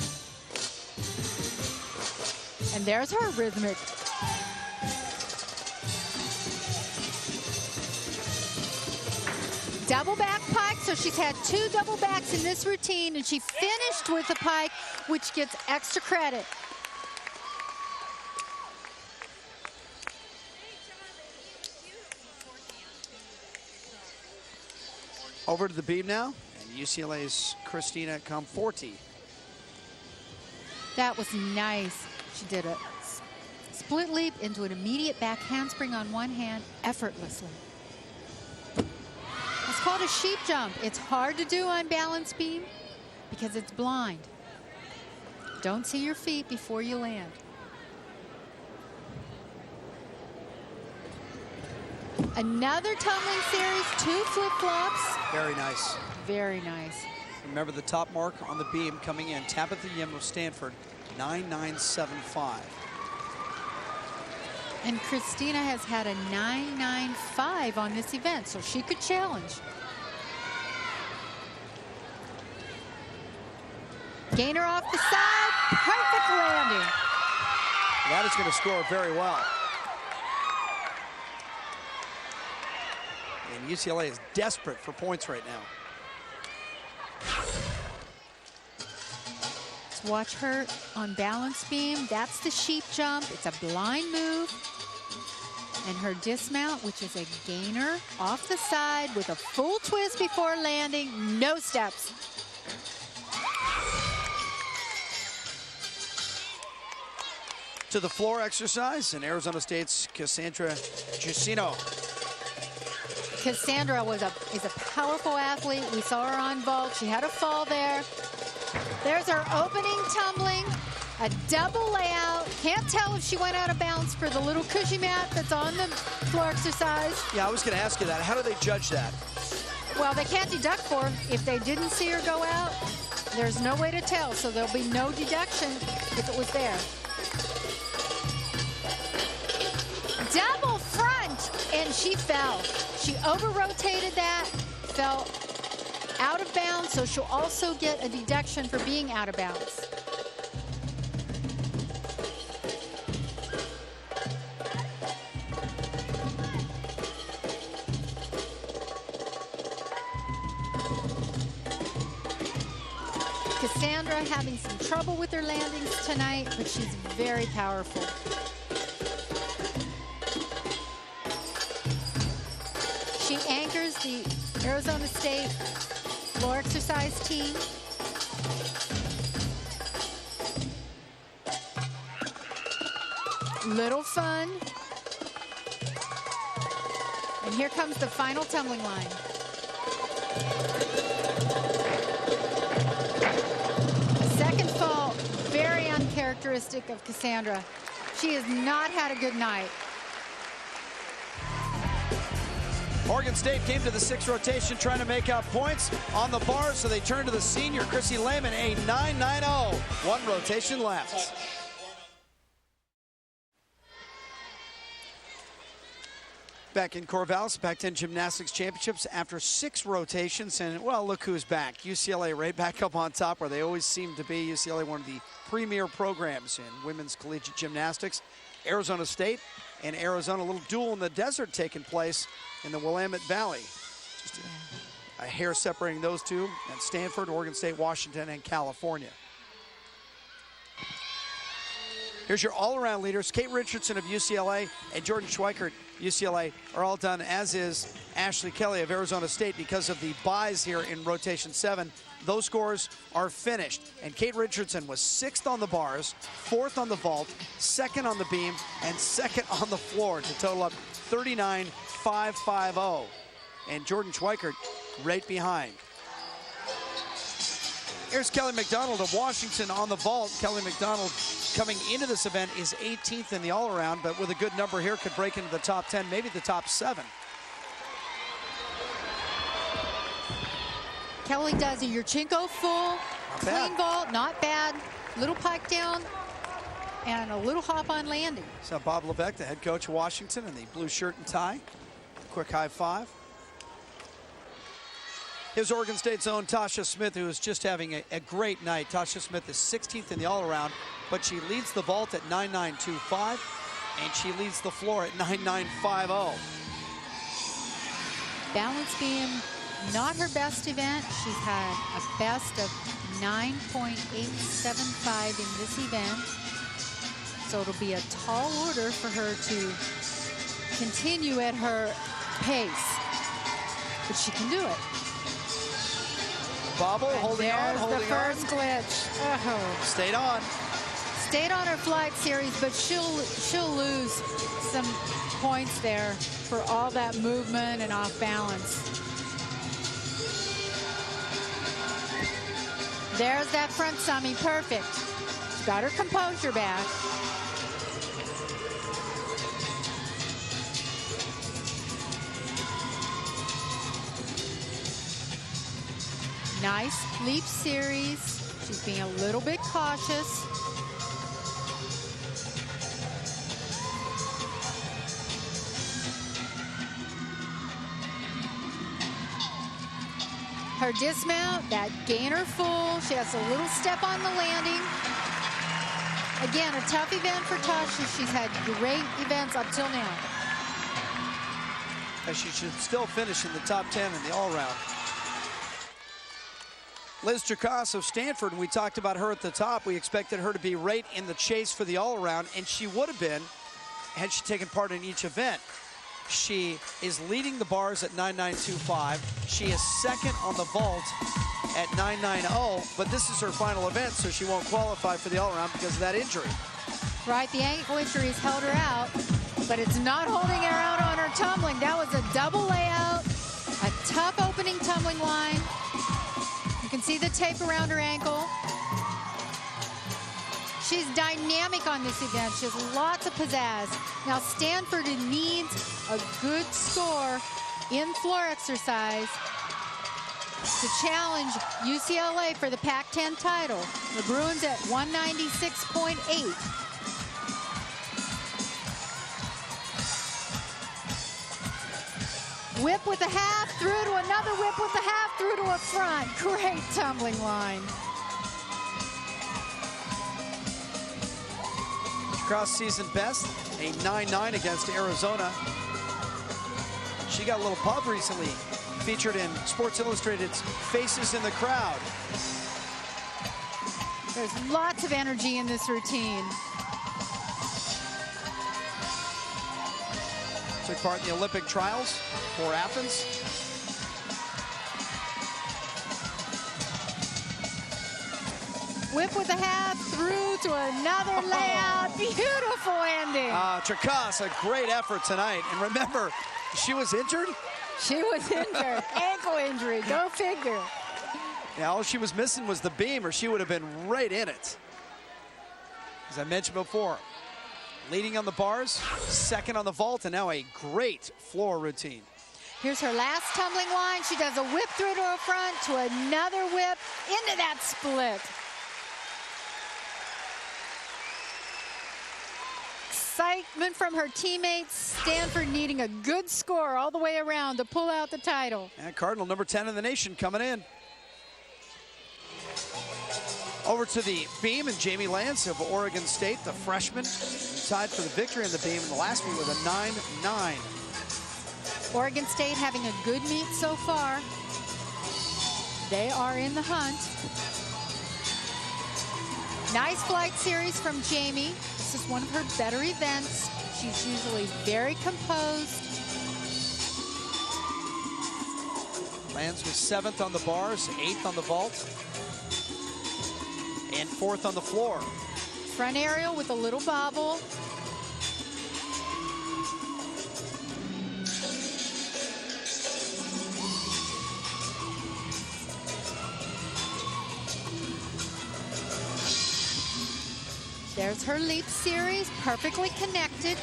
And there's her rhythmic. Double back pike, so she's had 2 double backs in this routine, and she finished with a pike, which gets extra credit. Over to the beam now, and UCLA's Christina Comforti. That was nice. She did a split leap into an immediate back handspring on one hand, effortlessly. It's called a sheep jump. It's hard to do on balance beam because it's blind. Don't see your feet before you land. Another tumbling series, 2 flip-flops. Very nice. Very nice. Remember the top mark on the beam coming in, Tabitha Yim of Stanford, 9.975. And Christina has had a 9.95 on this event, so she could challenge. Gainer off the side, perfect landing. That is going to score very well. And UCLA is desperate for points right now. Let's watch her on balance beam. That's the sheep jump. It's a blind move. And her dismount, which is a gainer off the side with a full twist before landing, no steps. To the floor exercise, and Arizona State's Cassandra Giussino. Cassandra is a powerful athlete. We saw her on vault. She had a fall there. There's her opening tumbling, a double layout. Can't tell if she went out of bounds for the little cushy mat that's on the floor exercise. Yeah, I was going to ask you that. How do they judge that? Well, they can't deduct for her. If they didn't see her go out, there's no way to tell, so there'll be no deduction if it was there. Double front, and she fell. She over-rotated that, fell out of bounds, so she'll also get a deduction for being out of bounds. Cassandra having some trouble with her landings tonight, but she's very powerful. She anchors the Arizona State floor exercise team. Little fun. And here comes the final tumbling line. Second fall, very uncharacteristic of Cassandra. She has not had a good night. Oregon State came to the 6th rotation trying to make up points on the bar, so they turned to the senior, Chrissy Lehman, a 9.90. 1 rotation left. Back in Corvallis, Pac-10 Gymnastics Championships after 6 rotations, and, well, look who's back. UCLA right back up on top where they always seem to be. UCLA, one of the premier programs in women's collegiate gymnastics. Arizona State and Arizona, a little duel in the desert taking place in the Willamette Valley. Just a hair separating those two, and Stanford, Oregon State, Washington, and California. Here's your all-around leaders. Kate Richardson of UCLA and Jordan Schweikert, UCLA, are all done, as is Ashley Kelly of Arizona State because of the buys here in rotation 7. Those scores are finished. And Kate Richardson was 6th on the bars, 4th on the vault, 2nd on the beam, and 2nd on the floor to total up 39.550. And Jordan Schweikert right behind. Here's Kelly McDonald of Washington on the vault. Kelly McDonald coming into this event is 18th in the all-around, but with a good number here could break into the top 10, maybe the top 7. Kelly does a Yurchenko full, clean vault, not bad. Little pike down and a little hop on landing. So Bob Levesque, the head coach of Washington, in the blue shirt and tie. Quick high five. Here's Oregon State's own Tasha Smith, who is just having a great night. Tasha Smith is 16th in the all-around, but she leads the vault at 9.925, and she leads the floor at 9.950. Balance being not her best event. She's had a best of 9.875 in this event. So it'll be a tall order for her to continue at her pace. But she can do it. Bobble, holding on, holding on. There's the first glitch. Oh. Stayed on. Stayed on her flight series, but she'll lose some points there for all that movement and off balance. There's that front summy, perfect. She's got her composure back. Nice leap series. She's being a little bit cautious. Her dismount, that gainer full. She has a little step on the landing. Again, a tough event for Tasha. She's had great events up till now. And she should still finish in the top 10 in the all-round. Liz Tracas of Stanford, and we talked about her at the top. We expected her to be right in the chase for the all-around, and she would have been had she taken part in each event. She is leading the bars at 9.925. She is second on the vault at 9.90, but this is her final event, so she won't qualify for the all-around because of that injury. Right, the ankle injury has held her out, but it's not holding her out on her tumbling. That was a double layout, a tough opening tumbling line. You can see the tape around her ankle. She's dynamic on this event. She has lots of pizzazz. Now Stanford needs a good score in floor exercise to challenge UCLA for the Pac-10 title. The Bruins at 196.8. Whip with a half, through to another whip with a half, through to a front. Great tumbling line. Cross season best, a 9.9 against Arizona. She got a little pub recently, featured in Sports Illustrated's Faces in the Crowd. There's lots of energy in this routine. Took part in the Olympic trials for Athens. Whip with a half, through to another layout. Beautiful ending. Tracas, a great effort tonight. And remember, she was injured? She was injured. Ankle injury, go figure. Yeah, all she was missing was the beam, or she would have been right in it. As I mentioned before, leading on the bars, second on the vault, and now a great floor routine. Here's her last tumbling line. She does a whip through to her front, to another whip, into that split. Excitement from her teammates. Stanford needing a good score all the way around to pull out the title. And Cardinal, number 10 in the nation, coming in. Over to the beam, and Jamie Lance of Oregon State, the freshman, tied for the victory in the beam in the last meet with a 9.9. Oregon State having a good meet so far. They are in the hunt. Nice flight series from Jamie. This is one of her better events. She's usually very composed. Lance was 7th on the bars, 8th on the vault, and 4th on the floor. Front aerial with a little bobble. There's her leap series, perfectly connected.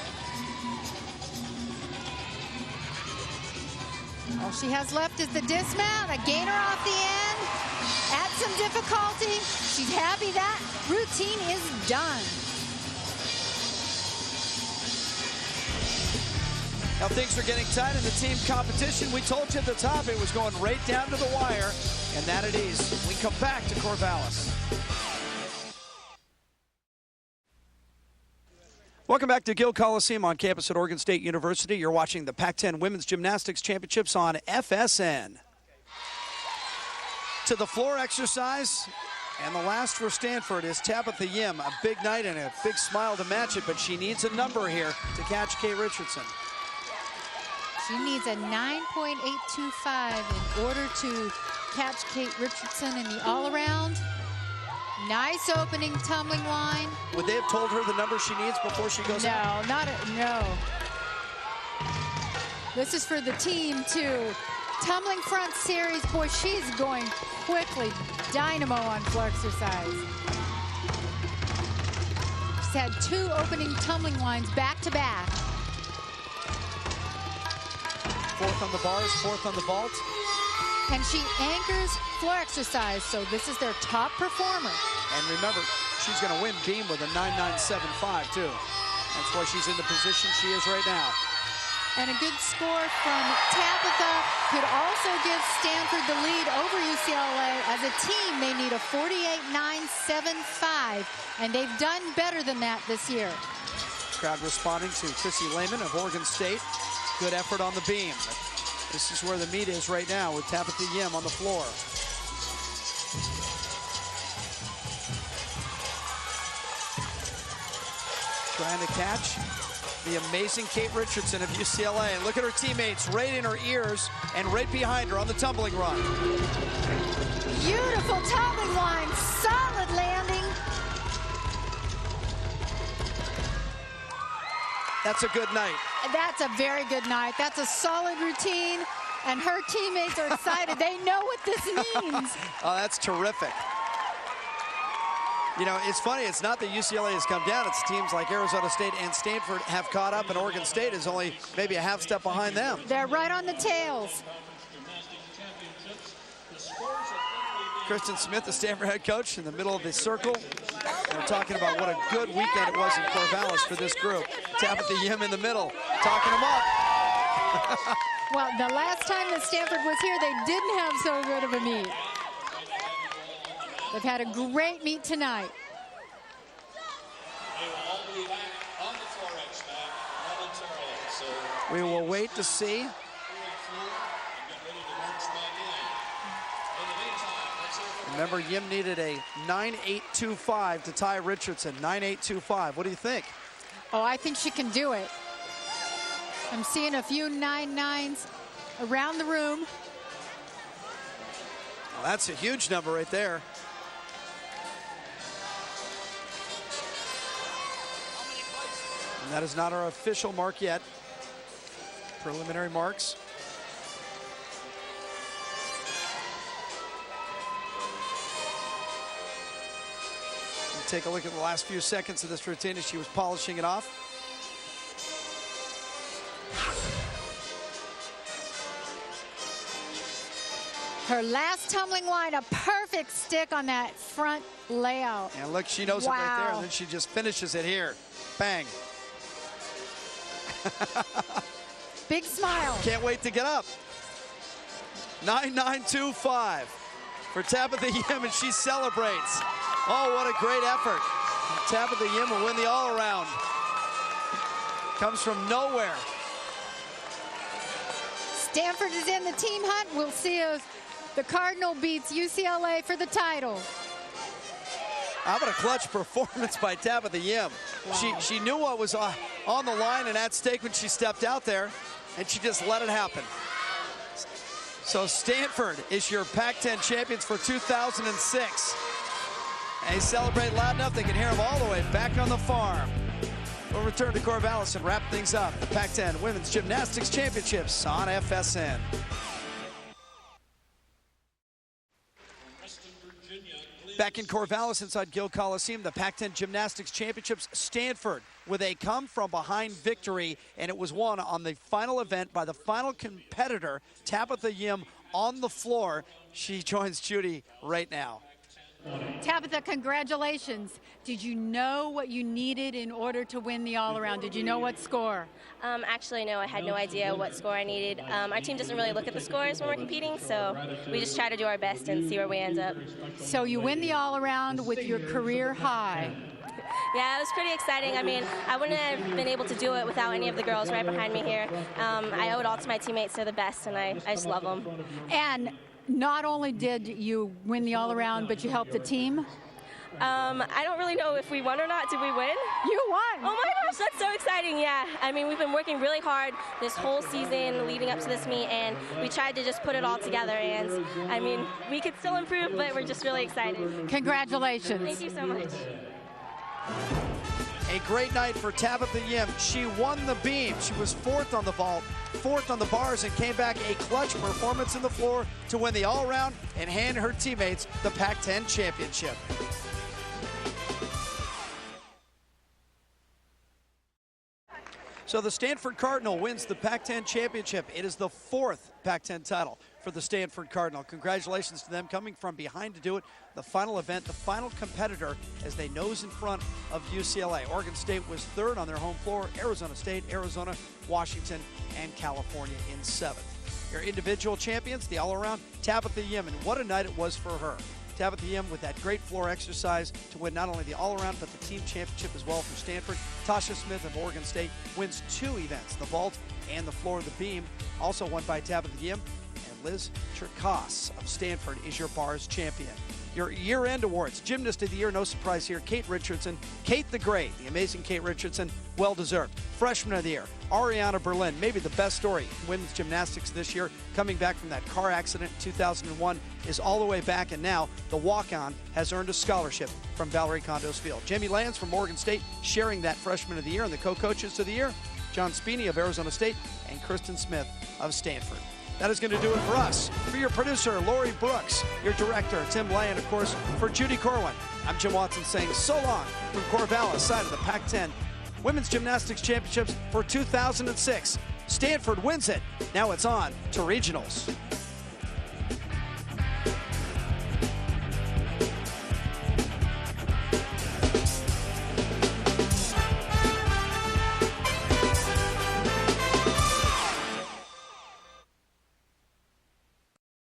All she has left is the dismount, a gainer off the end. At some difficulty, she's happy that routine is done. Now things are getting tight in the team competition. We told you at the top it was going right down to the wire, and that it is. We come back to Corvallis. Welcome back to Gill Coliseum on campus at Oregon State University. You're watching the Pac-10 Women's Gymnastics Championships on FSN. To the floor exercise, and the last for Stanford is Tabitha Yim. A big night and a big smile to match it, but she needs a number here to catch Kate Richardson. She needs a 9.825 in order to catch Kate Richardson in the all-around. Nice opening tumbling line. Would they have told her the number she needs before she goes out? No. This is for the team, too. Tumbling front series. Boy, she's going quickly. Dynamo on floor exercise. She's had 2 opening tumbling lines back-to-back. 4th on the bars, 4th on the vault. And she anchors floor exercise, so this is their top performer. And remember, she's going to win beam with a 9.975 too. That's why she's in the position she is right now. And a good score from Tabitha could also give Stanford the lead over UCLA. As a team, they need a 48.975, and they've done better than that this year. Crowd responding to Chrissy Lehman of Oregon State. Good effort on the beam. This is where the meat is right now with Tabitha Yim on the floor. Trying to catch the amazing Kate Richardson of UCLA. And look at her teammates right in her ears and right behind her on the tumbling run. Beautiful tumbling line, solid landing. That's a good night. That's a very good night. That's a solid routine, and her teammates are excited. They know what this means. Oh, that's terrific. You know, it's funny, it's not that UCLA has come down, it's teams like Arizona State and Stanford have caught up, and Oregon State is only maybe a half step behind them. They're right on the tails. Kristen Smith, the Stanford head coach, in the middle of the circle. We're talking about what a good weekend it was in Corvallis for this group. Tabitha Yim in the middle, talking them up. Well, the last time that Stanford was here, they didn't have so good of a meet. They've had a great meet tonight. They will all be back on the floor X mat momentarily. So We will wait to see. and get ready to march back in. In the meantime, let's hear from Remember, Yim needed a 9.825 to tie Richardson. 9.825. What do you think? Oh, I think she can do it. I'm seeing a few 9.9s around the room. Well, that's a huge number right there. And that is not our official mark yet. Preliminary marks. We'll take a look at the last few seconds of this routine as she was polishing it off. Her last tumbling line, a perfect stick on that front layout. And look, she knows it right there, Wow. and then she just finishes it here. Bang. Big smile. Can't wait to get up. 9.925 for Tabitha Yim, and she celebrates. Oh, what a great effort. Tabitha Yim will win the all-around. Comes from nowhere. Stanford is in the team hunt. We'll see if the Cardinal beats UCLA for the title. How about a clutch performance by Tabitha Yim? Wow. She knew what was on the line and at stake when she stepped out there, and she just let it happen. So Stanford is your Pac-10 champions for 2006. And they celebrate loud enough they can hear them all the way back on the farm. We'll return to Corvallis and wrap things up. The Pac-10 Women's Gymnastics Championships on FSN. Back in Corvallis inside Gill Coliseum, the Pac-10 Gymnastics Championships, Stanford with a come-from-behind victory, and it was won on the final event by the final competitor, Tabitha Yim, on the floor. She joins Judy right now. Tabitha, congratulations. Did you know what you needed in order to win the all-around? Did you know what score? Actually, no, I had no idea what score I needed. Our team doesn't really look at the scores when we're competing, so we just try to do our best and see where we end up. So you win the all-around with your career high. Yeah, it was pretty exciting. I mean, I wouldn't have been able to do it without any of the girls right behind me here. I owe it all to my teammates. They're the best, and I just love them. And not only did you win the all-around, but you helped the team? I don't really know if we won or not. Did we win? You won! Oh my gosh, that's so exciting, yeah. I mean, we've been working really hard this whole season leading up to this meet, and we tried to just put it all together, and I mean, we could still improve, but we're just really excited. Congratulations. Thank you so much. A great night for Tabitha Yim. She won the beam. She was fourth on the vault, fourth on the bars, and came back a clutch performance in the floor to win the all-around and hand her teammates the Pac-10 championship. So the Stanford Cardinal wins the Pac-10 championship. It is the fourth Pac-10 title for the Stanford Cardinal. Congratulations to them coming from behind to do it. The final event, the final competitor as they nose in front of UCLA. Oregon State was third on their home floor. Arizona State, Arizona, Washington, and California in seventh. Your individual champions, the all-around, Tabitha Yim, and what a night it was for her. Tabitha Yim with that great floor exercise to win not only the all-around but the team championship as well for Stanford. Tasha Smith of Oregon State wins two events, the vault and the floor of the beam, also won by Tabitha Yim. And Liz Cherkas of Stanford is your bars champion. Your year-end awards, Gymnast of the Year, no surprise here, Kate Richardson. Kate the Great, the amazing Kate Richardson, well-deserved. Freshman of the Year, Ariana Berlin, maybe the best story in women's gymnastics this year, coming back from that car accident in 2001, is all the way back, and now the walk-on has earned a scholarship from Valerie Condos Field. Jamie Lance from Oregon State sharing that Freshman of the Year, and the co-coaches of the year, John Spini of Arizona State and Kristen Smith of Stanford. That is going to do it for us. For your producer, Lori Brooks, your director, Tim Lay, and of course, for Judy Corwin, I'm Jim Watson saying so long from Corvallis, side of the Pac-10 Women's Gymnastics Championships for 2006. Stanford wins it. Now it's on to regionals.